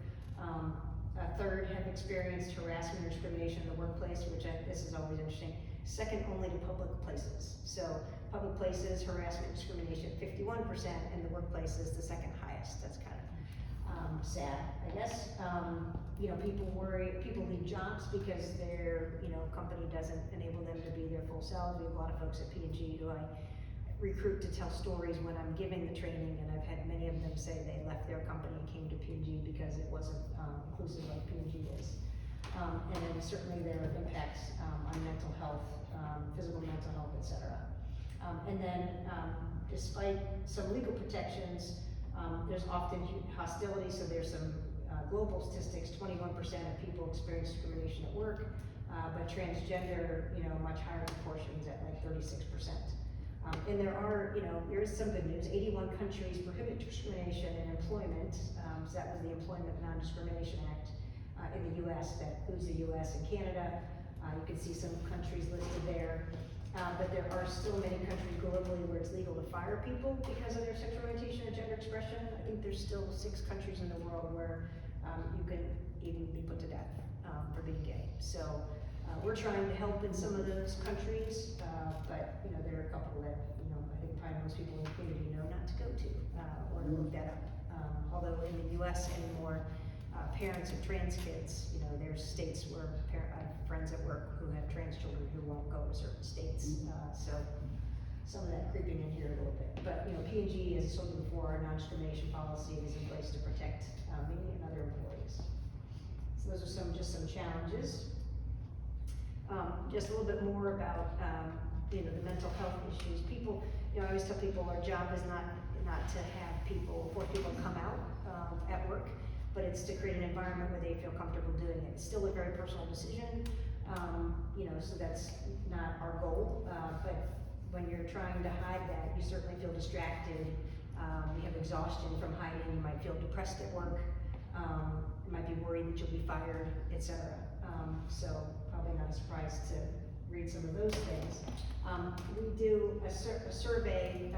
A third have experienced harassment or discrimination in the workplace, which this is always interesting. Second only to public places. So public places, harassment and discrimination, 51%, and the workplace is the second highest. That's kind of sad, I guess. You know, people leave jobs because their, you know, company doesn't enable them to be their full selves. We have a lot of folks at P&G who I recruit to tell stories when I'm giving the training, and I've had many of them say they left their company and came to P&G because it wasn't inclusive like P&G is. And then certainly there are impacts on mental health, physical mental health, etc. And then despite some legal protections, there's often hostility, so there's some global statistics, 21% of people experience discrimination at work, but transgender, you know, much higher proportions at like 36%. And there are, you know, there is some good news. 81 countries prohibit discrimination in employment. So that was the Employment Non-Discrimination Act in the U.S. That includes the U.S. and Canada. You can see some countries listed there. But there are still many countries globally where it's legal to fire people because of their sexual orientation or gender expression. I think there's still 6 countries in the world where you can even be put to death for being gay. So we're trying to help in some of those countries, but you know, there are a couple that, you know, I think probably most people in the community know not to go to or to look that up. Although in the U.S. anymore, parents of trans kids, you know, there's states where I have friends at work who have trans children who won't go to certain states. So some of that creeping in here a little bit. But you know, P&G, as I told you before, our non-discrimination policy is in place to protect me and other employees. So those are just some challenges. Just a little bit more about you know, the mental health issues. People, you know, I always tell people our job is not to have people, force people to come out at work, but it's to create an environment where they feel comfortable doing it. It's still a very personal decision, you know, so that's not our goal. But when you're trying to hide that, you certainly feel distracted. You have exhaustion from hiding. You might feel depressed at work. You might be worried that you'll be fired, etc. So probably not a surprise to read some of those things. We do a survey.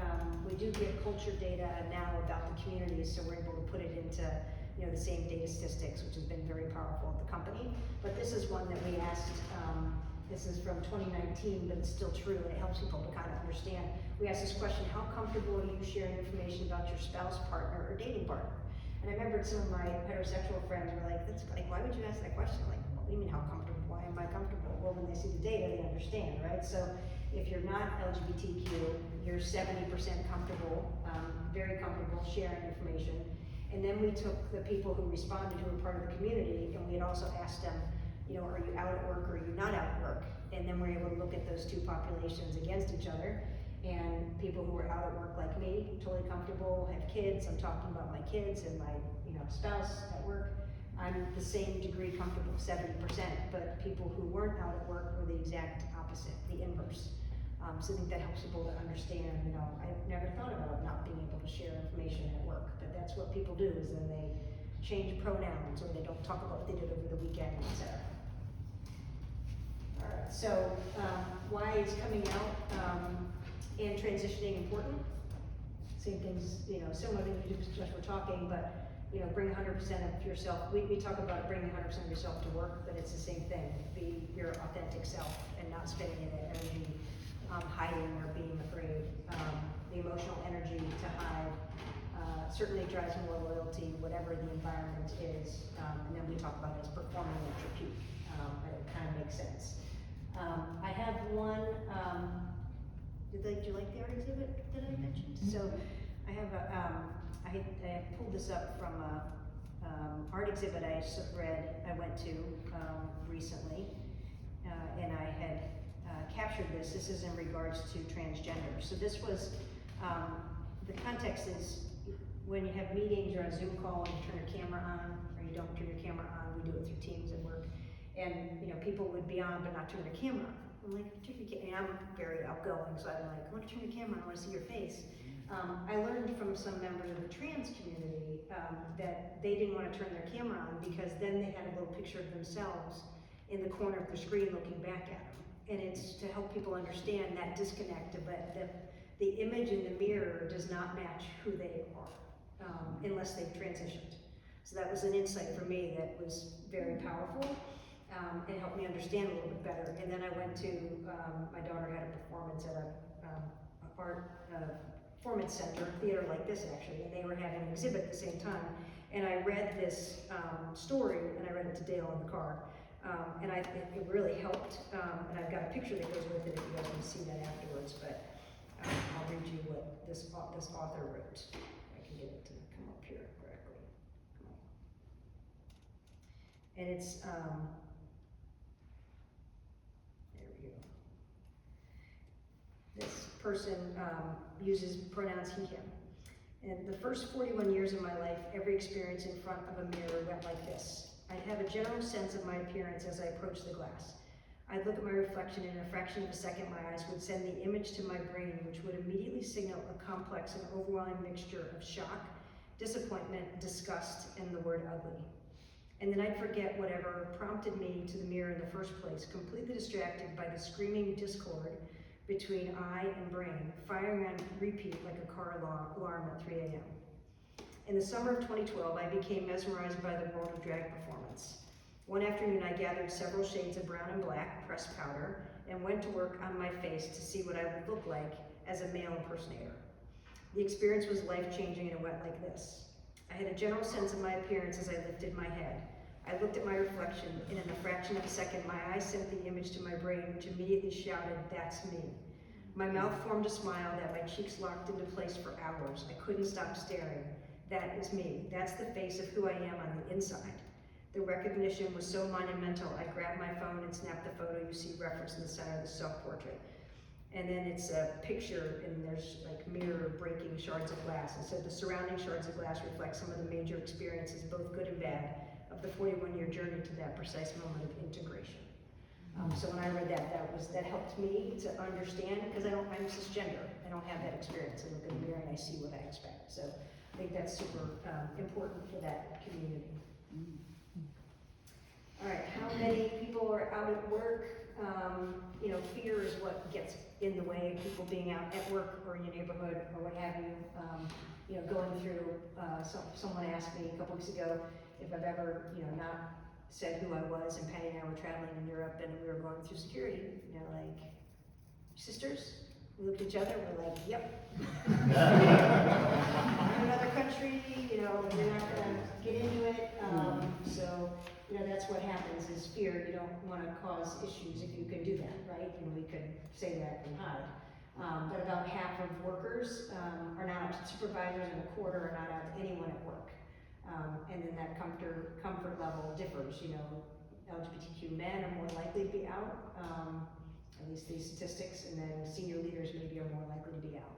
We do get culture data now about the community, so we're able to put it into, you know, the same data statistics, which has been very powerful at the company. But this is one that we asked. This is from 2019, but it's still true, and it helps people to kind of understand. We asked this question: how comfortable are you sharing information about your spouse, partner, or dating partner? And I remember some of my heterosexual friends were like, "That's like, why would you ask that question?" Like, what do you mean, how comfortable? Why am I comfortable? Well, when they see the data, they understand, right? So if you're not LGBTQ, you're 70% comfortable, very comfortable sharing information. And then we took the people who responded, who were part of the community, and we had also asked them, you know, are you out at work or are you not out at work? And then we're able to look at those two populations against each other. And people who are out at work like me, totally comfortable, have kids, I'm talking about my kids and my, you know, spouse at work, I'm the same degree comfortable, 70%, but people who weren't out at work were the exact opposite, the inverse. So I think that helps people to understand, you know, I never thought about not being able to share information at work, but that's what people do, is then they change pronouns or they don't talk about what they did over the weekend, etc. All right, so why is coming out and transitioning important? Same things, you know, similar things we just were talking, but you know, bring 100% of yourself. We talk about bringing 100% of yourself to work, but it's the same thing. Be your authentic self and not spending that energy hiding or being afraid. The emotional energy to hide, certainly drives more loyalty, whatever the environment is. And then we talk about it as performing at your peak, but it kind of makes sense. I have one, did you like the art exhibit that I mentioned? So I have I pulled this up from a art exhibit I went to recently, and I had captured this. This is in regards to transgender. So this was, the context is when you have meetings or a Zoom call and you turn your camera on, or you don't turn your camera on, we do it through Teams at work, and people would be on but not turn their camera on. I'm like, turn your camera, and I'm very outgoing, so I'm like, I want to turn your camera on, I want to see your face. I learned from some members of the trans community that they didn't want to turn their camera on because then they had a little picture of themselves in the corner of the screen looking back at them. And it's to help people understand that disconnect, but the image in the mirror does not match who they are unless they've transitioned. So that was an insight for me that was very powerful and helped me understand a little bit better. And then I went to, my daughter had a performance at a art performance center, theater like this actually, and they were having an exhibit at the same time. And I read this story, and I read it to Dale in the car. And it really helped, and I've got a picture that goes with it if you guys want to see that afterwards, but I'll read you what this author wrote. I can get it to come up here correctly. Come on. And it's, there we go. This person uses pronouns he, him. And the first 41 years of my life, every experience in front of a mirror went like this. I'd have a general sense of my appearance as I approached the glass. I'd look at my reflection, and in a fraction of a second, my eyes would send the image to my brain, which would immediately signal a complex and overwhelming mixture of shock, disappointment, disgust, and the word ugly. And then I'd forget whatever prompted me to the mirror in the first place, completely distracted by the screaming discord between eye and brain, firing on repeat like a car alarm at 3 a.m. In the summer of 2012, I became mesmerized by the world of drag performance. One afternoon, I gathered several shades of brown and black pressed powder and went to work on my face to see what I would look like as a male impersonator. The experience was life-changing, and it went like this. I had a general sense of my appearance as I lifted my head. I looked at my reflection, and in a fraction of a second, my eyes sent the image to my brain, which immediately shouted, "That's me." My mouth formed a smile that my cheeks locked into place for hours. I couldn't stop staring. That is me. That's the face of who I am on the inside. The recognition was so monumental, I grabbed my phone and snapped the photo you see referenced in the center of the self-portrait. And then it's a picture, and there's like mirror breaking shards of glass. It said the surrounding shards of glass reflect some of the major experiences, both good and bad, of the 41-year journey to that precise moment of integration. So when I read that, that helped me to understand, because I'm cisgender. I don't have that experience. I look in the mirror and I see what I expect. So I think that's super important for that community. All right, how many people are out at work? Fear is what gets in the way of people being out at work or in your neighborhood or what have you. Going through, someone asked me a couple weeks ago if I've ever, not said who I was, and Patty and I were traveling in Europe and we were going through security, like, sisters? We looked at each other, we're like, yep. You're in another country, you're not gonna get into it. So, that's what happens is fear. You don't wanna cause issues if you can do that, right? And we could say that and hide. But about half of workers are not out to supervisors, and a quarter are not out to anyone at work. And then that comfort level differs. LGBTQ men are more likely to be out, at least these statistics, and then senior leaders maybe are more likely to be out.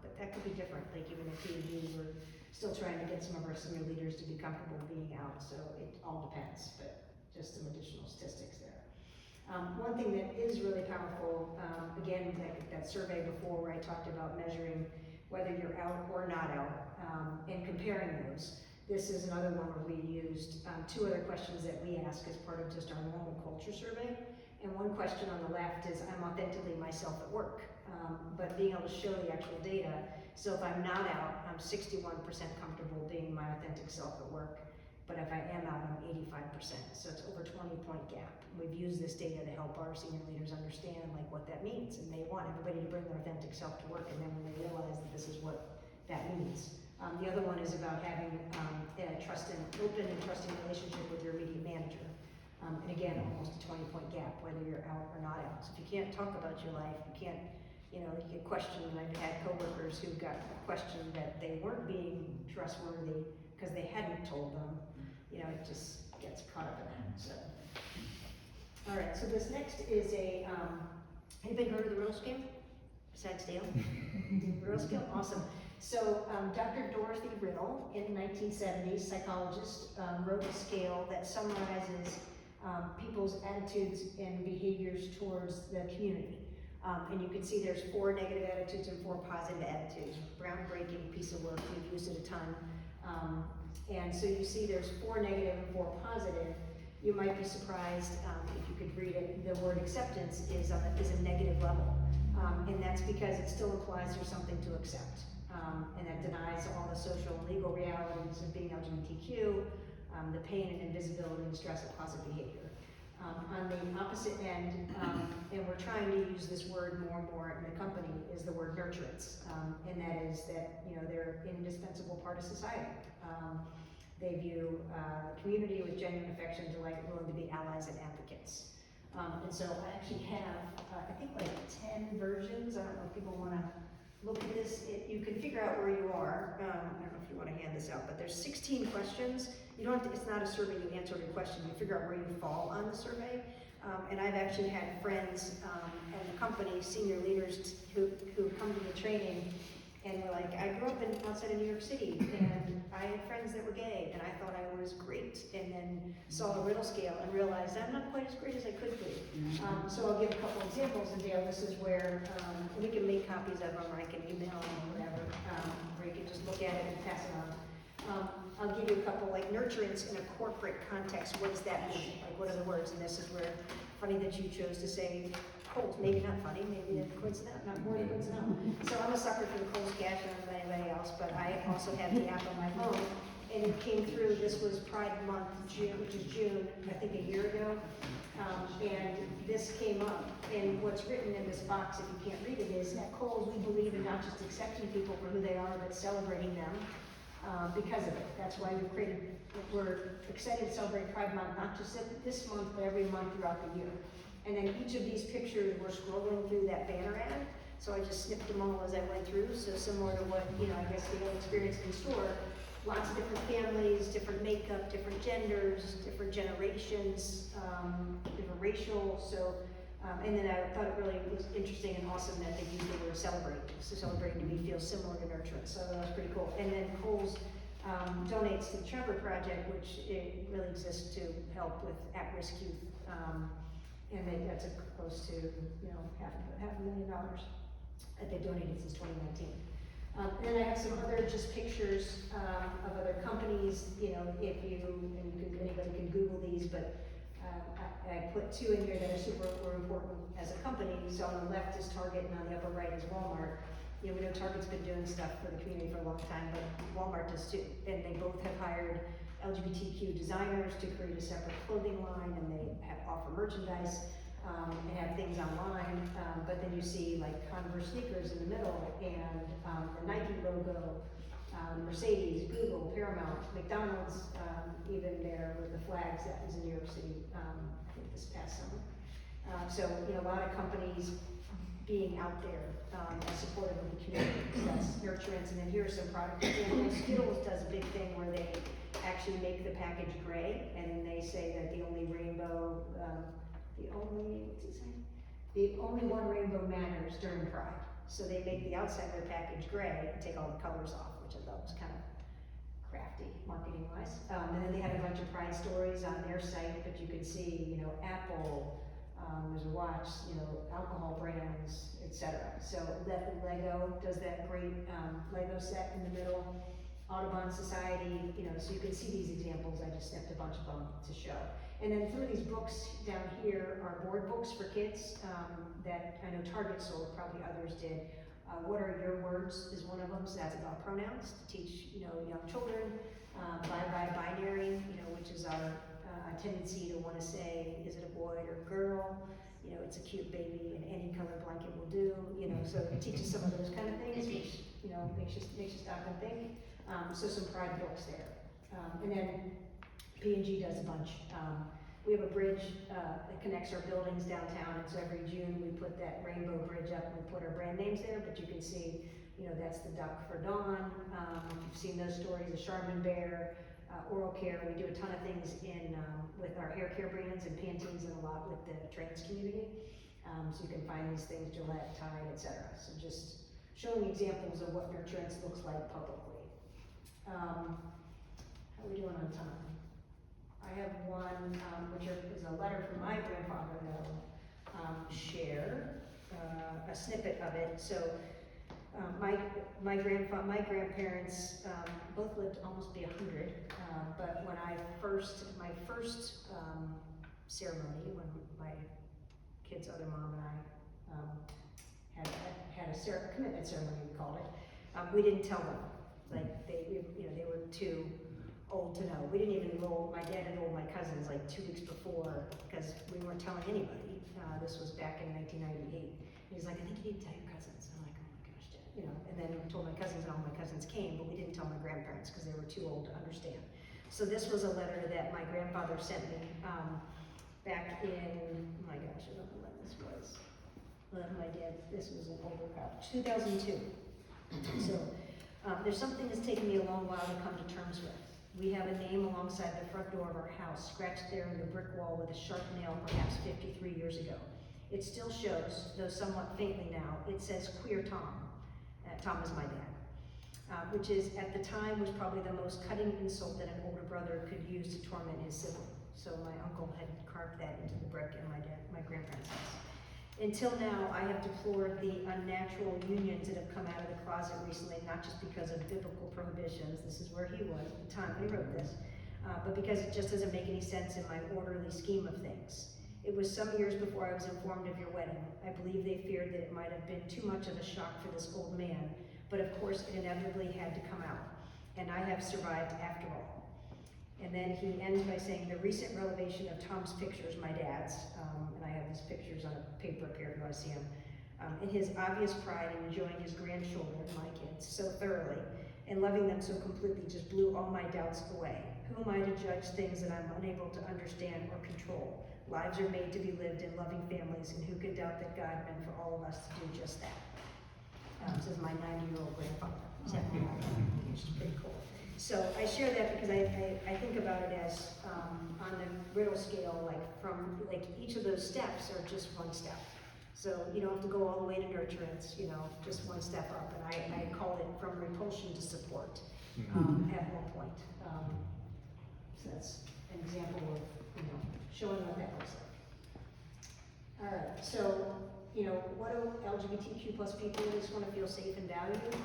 But that could be different. Like even at P&G, we're still trying to get some of our senior leaders to be comfortable being out, so it all depends, but just some additional statistics there. One thing that is really powerful, again, that survey before where I talked about measuring whether you're out or not out, and comparing those. This is another one where we used 2 other questions that we ask as part of just our normal culture survey. And one question on the left is, I'm authentically myself at work, but being able to show the actual data. So if I'm not out, I'm 61% comfortable being my authentic self at work. But if I am out, I'm 85%. So it's over 20-point gap. We've used this data to help our senior leaders understand what that means. And they want everybody to bring their authentic self to work. And then when they realize that this is what that means, The other one is about having open and trusting relationship with your immediate manager. And again, almost a 20-point gap, whether you're out or not out. So if you can't talk about your life, you can't, you get questioned. And I've had coworkers who got questioned that they weren't being trustworthy because they hadn't told them. It just gets caught up in that. So, all right. So this next is anybody heard of the Riddle Scale? Besides Dale? Riddle Scale, awesome. So Dr. Dorothy Riddle, in the 1970s, psychologist, wrote a scale that summarizes people's attitudes and behaviors towards the community. And you can see there's 4 negative attitudes and 4 positive attitudes. Groundbreaking piece of work, we've used it a ton. And so you see there's 4 negative and 4 positive. You might be surprised if you could read it, the word acceptance is a negative level. And that's because it still implies there's something to accept. And that denies all the social and legal realities of being LGBTQ, the pain and invisibility and stress of positive behavior. On the opposite end, and we're trying to use this word more and more in the company, is the word nurturance. And that is that, they're an indispensable part of society. They view community with genuine affection, delight, willing to be allies and advocates. And so I actually have, I think 10 versions. I don't know if people want to look at this. You can figure out where you are. I don't know if you want to hand this out, but there's 16 questions. You don't have to, it's not a survey, you answer every question. You figure out where you fall on the survey. And I've actually had friends and the company, senior leaders who come to the training and were like, I grew up outside of New York City and I had friends that were gay and I thought I was great, and then saw the Riddle Scale and realized I'm not quite as great as I could be. So I'll give a couple examples, and Dale, this is where, we can make copies of them, or I can email them or whatever, or you can just look at it and pass it on. I'll give you a couple, like nurturance in a corporate context. What does that mean? Like, what are the words? And this is where, funny that you chose to say Kohl's. Maybe not funny, maybe coincidental, not more than coincidental. So I'm a sucker for the Kohl's cash, I don't know about anybody else, but I also have the app on my phone. And it came through, this was Pride Month, June, which is June, I think a year ago. And this came up, and what's written in this box, if you can't read it, is at Kohl's we believe in not just accepting people for who they are, but celebrating them. Because of it. That's why we're excited to celebrate Pride Month, not just this month, but every month throughout the year. And then each of these pictures, we're scrolling through that banner ad, so I just snipped them all as I went through, so similar to what, I guess the whole experience in store. Lots of different families, different makeup, different genders, different generations, different racial, so, and then I thought it really was interesting and awesome that they used the word celebrate. So celebrating to me feels similar to nurturance, so that was pretty cool. And then Kohl's donates to the Trevor Project, which it really exists to help with at-risk youth. And that's close to, half $500,000 that they've donated since 2019. And then I have some other just pictures of other companies, anybody can Google these, but I put 2 in here that are super important as a company. So on the left is Target and on the upper right is Walmart. We know Target's been doing stuff for the community for a long time, but Walmart does too. And they both have hired LGBTQ designers to create a separate clothing line, and they offer merchandise and have things online. But then you see like Converse sneakers in the middle, and the Nike logo, Mercedes, Google, Paramount, McDonald's, even there with the flags. That was in New York City, I think this past summer. So a lot of companies being out there as supportive of the community. So that's nurturance. And then here are some product examples. Skittles does a big thing where they actually make the package gray, and they say that the only rainbow, the only one rainbow matters during Pride. So they make the outside of their package gray and take all the colors off, which I thought was kind of crafty, marketing wise. And then they have a bunch of Pride stories on their site, but you can see, Apple, there's a watch, alcohol brands, etc. So Lego does that great Lego set in the middle. Audubon Society, so you can see these examples. I just snipped a bunch of them to show. And then some of these books down here are board books for kids that I know Target sold, probably others did. What Are Your Words is one of them, so that's about pronouns to teach, young children. Bye binary, which is our tendency to want to say, is it a boy or a girl? It's a cute baby and any color blanket will do, so it teaches some of those kind of things, which, makes you stop and think. So some pride books there. And then P&G does a bunch. We have a bridge that connects our buildings downtown, and so every June we put that rainbow bridge up and we put our brand names there, but you can see, you know, that's the Duck for Dawn. You've seen those stories, the Charmin Bear, oral care. We do a ton of things in with our hair care brands and Pantene's, and a lot with the trans community. So you can find these things, Gillette, Tide, etc. So just showing examples of what nurturance looks like publicly. How are we doing on time? I have one, which is a letter from my grandfather that I'll share, a snippet of it. So my grandparents both lived almost be 100, but when my first ceremony, when my kid's other mom and I had a commitment ceremony, we called it, we didn't tell them. Like they were too old to know. We didn't even enroll, my dad enrolled my cousins like 2 weeks before, because we weren't telling anybody. This was back in 1998. He's like, I think you need to tell your cousins. I'm like, oh my gosh, Dad. You know, and then I told my cousins, and all my cousins came, but we didn't tell my grandparents because they were too old to understand. So this was a letter that my grandfather sent me back in, oh my gosh, I don't know when this was. My dad, this was an older copy, 2002. So there's something that's taken me a long while to come to terms with. We have a name alongside the front door of our house, scratched there in the brick wall with a sharp nail, perhaps 53 years ago. It still shows, though somewhat faintly now, it says Queer Tom. Tom is my dad, which is, at the time, was probably the most cutting insult that an older brother could use to torment his sibling. So my uncle had carved that into the brick in my grandparents' house. Until now, I have deplored the unnatural unions that have come out of the closet recently, not just because of biblical prohibitions, this is where he was at the time when he wrote this, but because it just doesn't make any sense in my orderly scheme of things. It was some years before I was informed of your wedding. I believe they feared that it might have been too much of a shock for this old man, but of course it inevitably had to come out, and I have survived after all. And then he ends by saying, the recent revelation of Tom's pictures, my dad's, and I have these pictures on a paper up here if you want to see them, in his obvious pride in enjoying his grandchildren, my kids, so thoroughly, and loving them so completely, just blew all my doubts away. Who am I to judge things that I'm unable to understand or control? Lives are made to be lived in loving families, and who could doubt that God meant for all of us to do just that? This is my 90-year-old grandfather, which is pretty cool. So I share that because I think about it as on the riddle scale, like each of those steps are just one step. So you don't have to go all the way to nurturance, you know, just one step up. And I call it from repulsion to support at one point. So that's an example of, you know, showing what that looks like. All right, so, you know, what do LGBTQ plus people just want to feel safe and valued?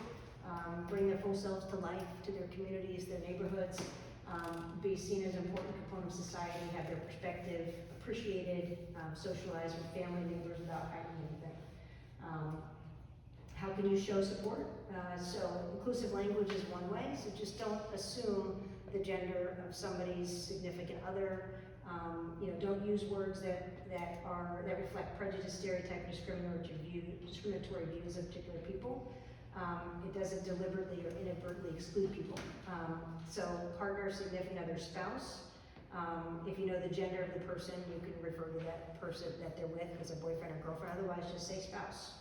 Bring their full selves to life, to their communities, their neighborhoods, be seen as an important component of society, have their perspective appreciated, socialize with family neighbors without hiding anything. How can you show support? So inclusive language is one way, so just don't assume the gender of somebody's significant other. You know, don't use words that reflect prejudice, stereotype, discriminatory views of particular people. It doesn't deliberately or inadvertently exclude people. So partner, significant other, spouse. If you know the gender of the person, you can refer to that person that they're with as a boyfriend or girlfriend. Otherwise, just say spouse,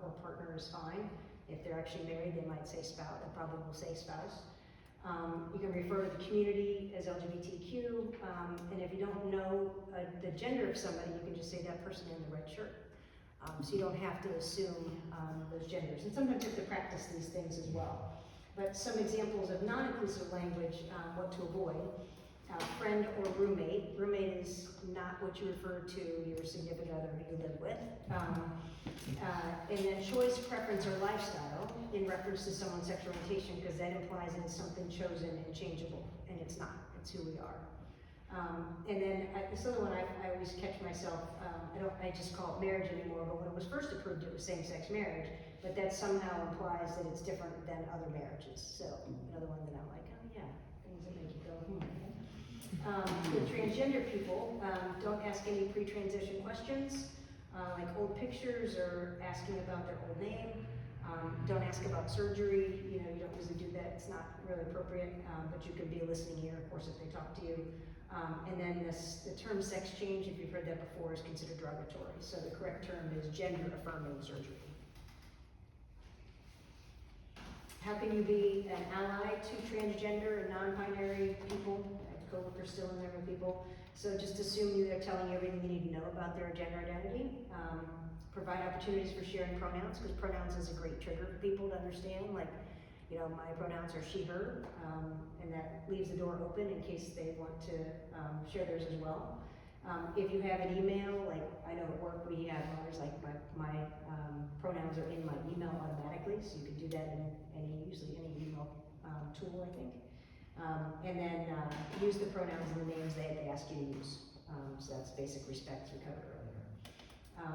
or partner is fine. If they're actually married, they might say spouse. They probably will say spouse. You can refer to the community as LGBTQ, and if you don't know the gender of somebody, you can just say that person in the red shirt. So you don't have to assume those genders. And sometimes you have to practice these things as well. But some examples of non-inclusive language, what to avoid. Friend or roommate. Roommate is not what you refer to your significant other who you live with. And then choice, preference, or lifestyle in reference to someone's sexual orientation, because that implies that it's something chosen and changeable, and it's not. It's who we are. And then this other one, I always catch myself, I just call it marriage anymore, but when it was first approved, it was same-sex marriage, but that somehow implies that it's different than other marriages. So another one that I'm like, oh yeah, things that make you go, okay. With transgender people, don't ask any pre-transition questions, like old pictures or asking about their old name. Don't ask about surgery, you know, you don't usually do that, it's not really appropriate, but you can be a listening ear, of course, if they talk to you. And then the term sex change, if you've heard that before, is considered derogatory. So the correct term is gender affirming surgery. How can you be an ally to transgender and non-binary people? I have coworkers still in there with people. So just assume they're telling you everything you need to know about their gender identity. Provide opportunities for sharing pronouns, because pronouns is a great trigger for people to understand. Like, you know, my pronouns are she, her, and that leaves the door open in case they want to share theirs as well. If you have an email, like I know at work we have ours, like my pronouns are in my email automatically, so you can do that in usually any email tool, I think. And then use the pronouns and the names they ask you to use. So that's basic respect we covered earlier. I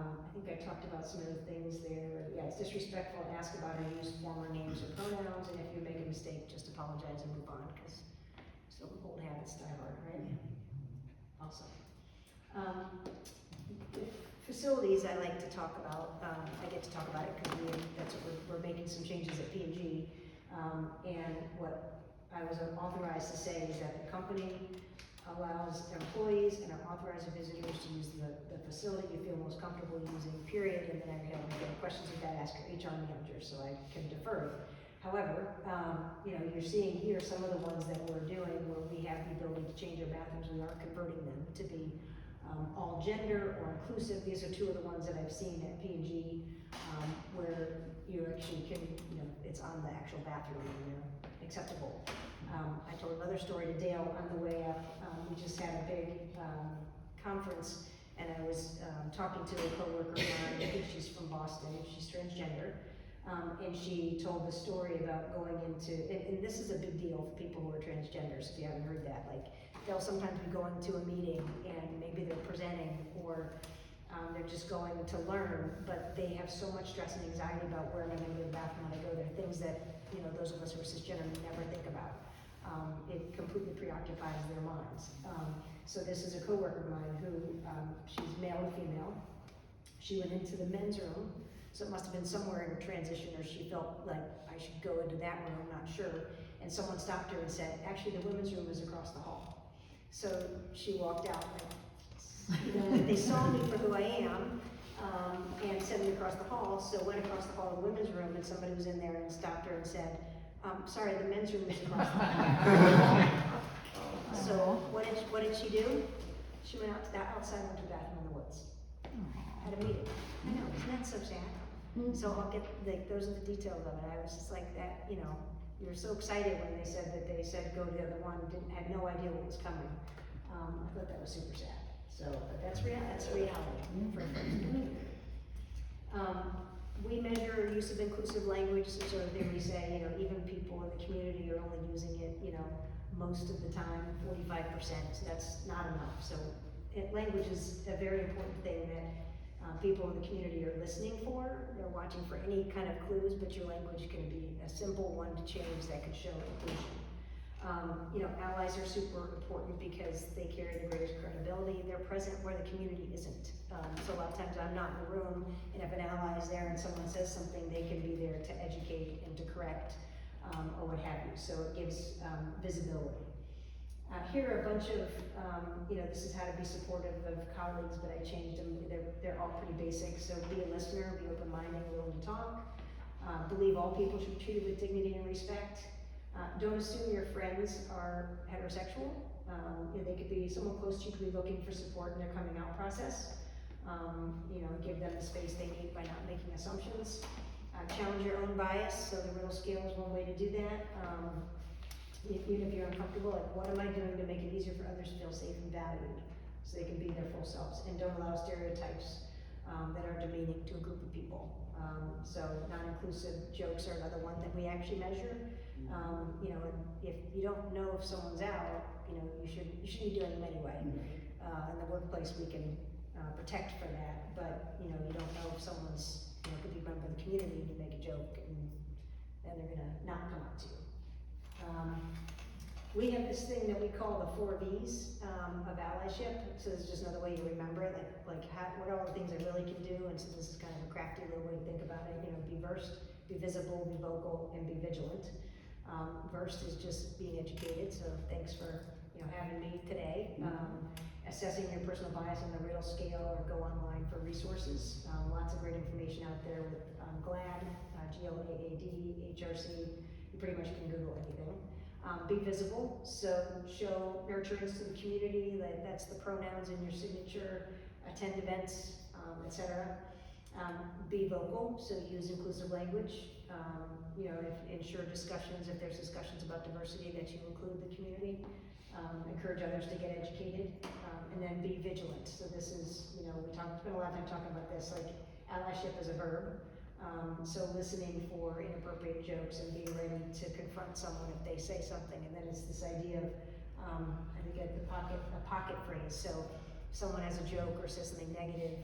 think I talked about some of the things there. Yeah, it's disrespectful to ask about or use former names or pronouns, and if you make a mistake, just apologize and move on, because some old habits die hard, right? Awesome. Facilities I like to talk about. I get to talk about it because that's what we're making some changes at P&G. And what I was authorized to say is that the company allows employees and authorized visitors to use the facility you feel most comfortable using, period. And then if you have any questions, you've got to ask your HR manager, so I can defer. However, you know, you're seeing here some of the ones that we're doing where we have the ability to change our bathrooms. We are converting them to be all gender or inclusive. These are two of the ones that I've seen at P&G where you actually can, you know, it's on the actual bathroom and they're acceptable. I told another story to Dale on the way up. We just had a big conference, and I was talking to a coworker of mine. I think she's from Boston. She's transgender, and she told the story about going into, and this is a big deal for people who are transgenders. If you haven't heard that, like they'll sometimes be going to a meeting, and maybe they're presenting, or they're just going to learn, but they have so much stress and anxiety about where am I going to go to the bathroom when I go there. Things that, you know, those of us who are cisgender never think about. It completely preoccupies their minds. So this is a coworker of mine who, she's male and female. She went into the men's room, so it must have been somewhere in her transition, or she felt like I should go into that room, I'm not sure. And someone stopped her and said, actually the women's room is across the hall. So she walked out, and, you know, they saw me for who I am, and sent me across the hall. So went across the hall to the women's room, and somebody was in there and stopped her and said, sorry, the men's room is across the hall. So what did she do? She went out to that outside and went to the bathroom in the woods. Had a meeting. I know, isn't that so sad? So I'll get, like, those are the details of it. I was just like that, you know, you were so excited when they said go to the other one, had no idea what was coming. I thought that was super sad. So, but that's reality for everybody. We measure use of inclusive language, so there we say, you know, even people in the community are only using it, you know, most of the time, 45%, so that's not enough. So language is a very important thing that people in the community are listening for. They're watching for any kind of clues, but your language can be a simple one to change that could show inclusion. You know, allies are super important because they carry the greatest credibility. They're present where the community isn't. So a lot of times I'm not in the room, and if an ally is there and someone says something, they can be there to educate and to correct, or what have you. So it gives visibility. Here are a bunch of, you know, this is how to be supportive of colleagues, but I changed them. They're all pretty basic. So be a listener, be open-minded, willing to talk. Believe all people should be treated with dignity and respect. Don't assume your friends are heterosexual. You know, they could be someone close to you, could be looking for support in their coming out process. You know, give them the space they need by not making assumptions. Challenge your own bias. So the riddle scale is one way to do that. Even if you're uncomfortable, like what am I doing to make it easier for others to feel safe and valued, so they can be their full selves, and don't allow stereotypes that are demeaning to a group of people. So non-inclusive jokes are another one that we actually measure. You know, if you don't know if someone's out, you know, you shouldn't be doing them anyway. In the workplace, we can protect for that, but you know, you don't know if someone's, you know, could be a member of the community, you make a joke, and then they're gonna not come up to you. We have this thing that we call the 4 V's of allyship. So this is just another way you remember it, like what are all the things I really can do? And so this is kind of a crafty little way to think about it. You know, be versed, be visible, be vocal, and be vigilant. Versed is just being educated, so thanks for, you know, having me today. Assessing your personal bias on the real scale, or go online for resources. Lots of great information out there with GLAAD, GLAAD, HRC. You pretty much can Google anything. Be visible, so show nurturance to the community, that's the pronouns in your signature, attend events, etc. Be vocal, so use inclusive language. You know, ensure discussions, if there's discussions about diversity, that you include the community. Encourage others to get educated, and then be vigilant. So this is, you know, spent a lot of time talking about this, like allyship is a verb. So listening for inappropriate jokes and being ready to confront someone if they say something. And then it's this idea of, I think a pocket phrase. So if someone has a joke or says something negative,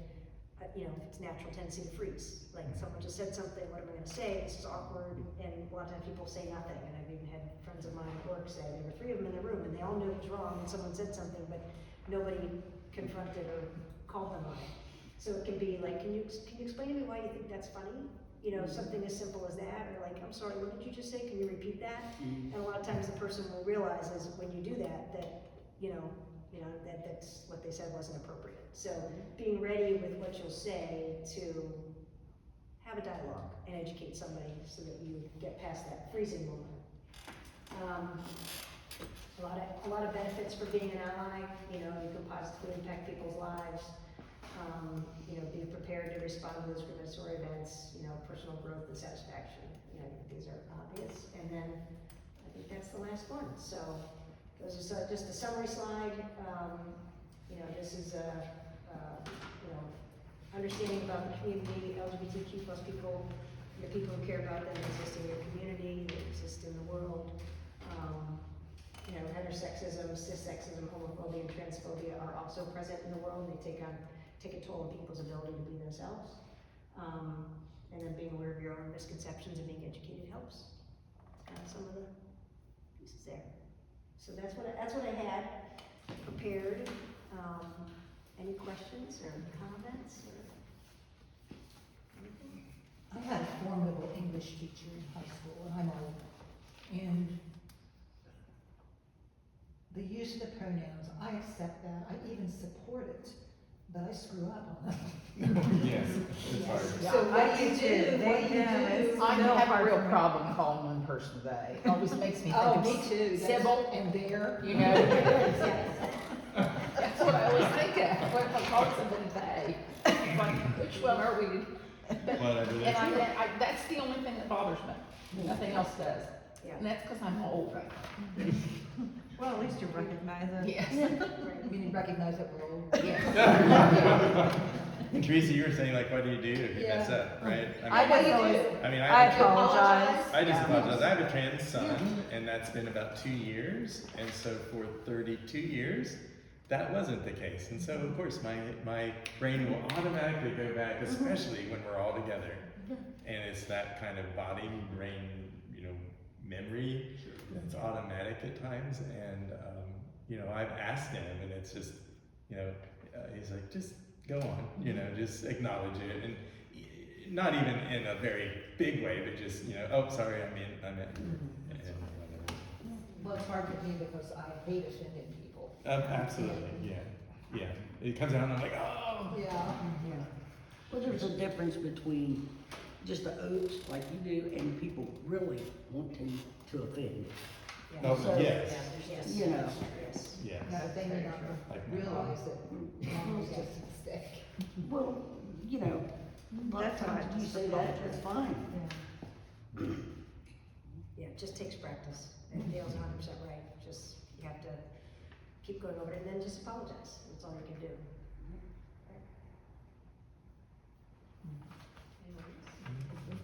you know, it's natural tendency to freeze. Like, someone just said something, what am I gonna say? This is awkward, and a lot of times people say nothing. And I've even had friends of mine at work say, there were 3 of them in the room, and they all knew it was wrong, and someone said something, but nobody confronted or called them on it. So it can be like, can you explain to me why you think that's funny? You know, something as simple as that, or like, I'm sorry, what did you just say? Can you repeat that? And a lot of times the person will realize is when you do that, that's what they said wasn't appropriate. So being ready with what you'll say to have a dialogue and educate somebody so that you get past that freezing moment. A lot of benefits for being an ally. You know, you can positively impact people's lives. You know, be prepared to respond to discriminatory events, you know, personal growth and satisfaction. You know, I think these are obvious. And then I think that's the last one. So this is just a summary slide. You know, this is you know, understanding about the community, LGBTQ plus people, the people who care about them exist in your community, they exist in the world. You know, heterosexism, cissexism, homophobia, and transphobia are also present in the world. They take a toll on people's ability to be themselves. And then being aware of your own misconceptions and being educated helps. It's kind of some of the pieces there. So that's what I had prepared. Any questions or comments or anything? I had a formidable English teacher in high school, and I'm old. And the use of the pronouns, I accept that, I even support it, but I screw up on them. Yes, it's hard. So what do you do? What do you do? I have a real problem calling one person they. It always makes me think Oh, of me too. Sybil and there, you know? That's what I always think of, what if I call somebody they? It's like, which one are we? Well, I really And that's the only thing that bothers me, nothing else does. Yeah. And that's because I'm old. Well, at least you recognize it. Yes. You mean recognize that we're old? Yes. Teresa, you were saying, like, what do you do if you mess up, right? What do you do? I mean, I I apologize. just apologize. I have a trans son, and that's been about 2 years, and so for 32 years, that wasn't the case. And so, of course, my brain will automatically go back, especially when we're all together. And it's that kind of body-brain, you know, memory that's automatic at times. And, you know, I've asked him, and it's just, you know, he's like, just go on, you know, just acknowledge it. And not even in a very big way, but just, you know, oh, sorry, I meant, and whatever. Well, it's hard for me because I hate offending people. Absolutely, yeah. It comes out and I'm like, oh. Yeah. Well, there's a difference between just the oops like you do and people really wanting to offend. Oh, So, yes, Yes. You know. Yes. yes. No, they may not Like my realize that it was just a mistake. Well, you know, a lot of That's times fine. you say that, that's fine. Yeah, it just takes practice. And Dale's 100% right. Just, you have to keep going over it and then just apologize. That's all you can do.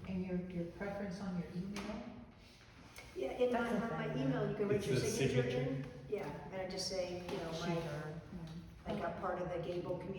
And your preference on your email? Yeah, in my email, you can write It's your the signature signature? in. Yeah, and I just say, you know, my, like I'm part of the Gable community.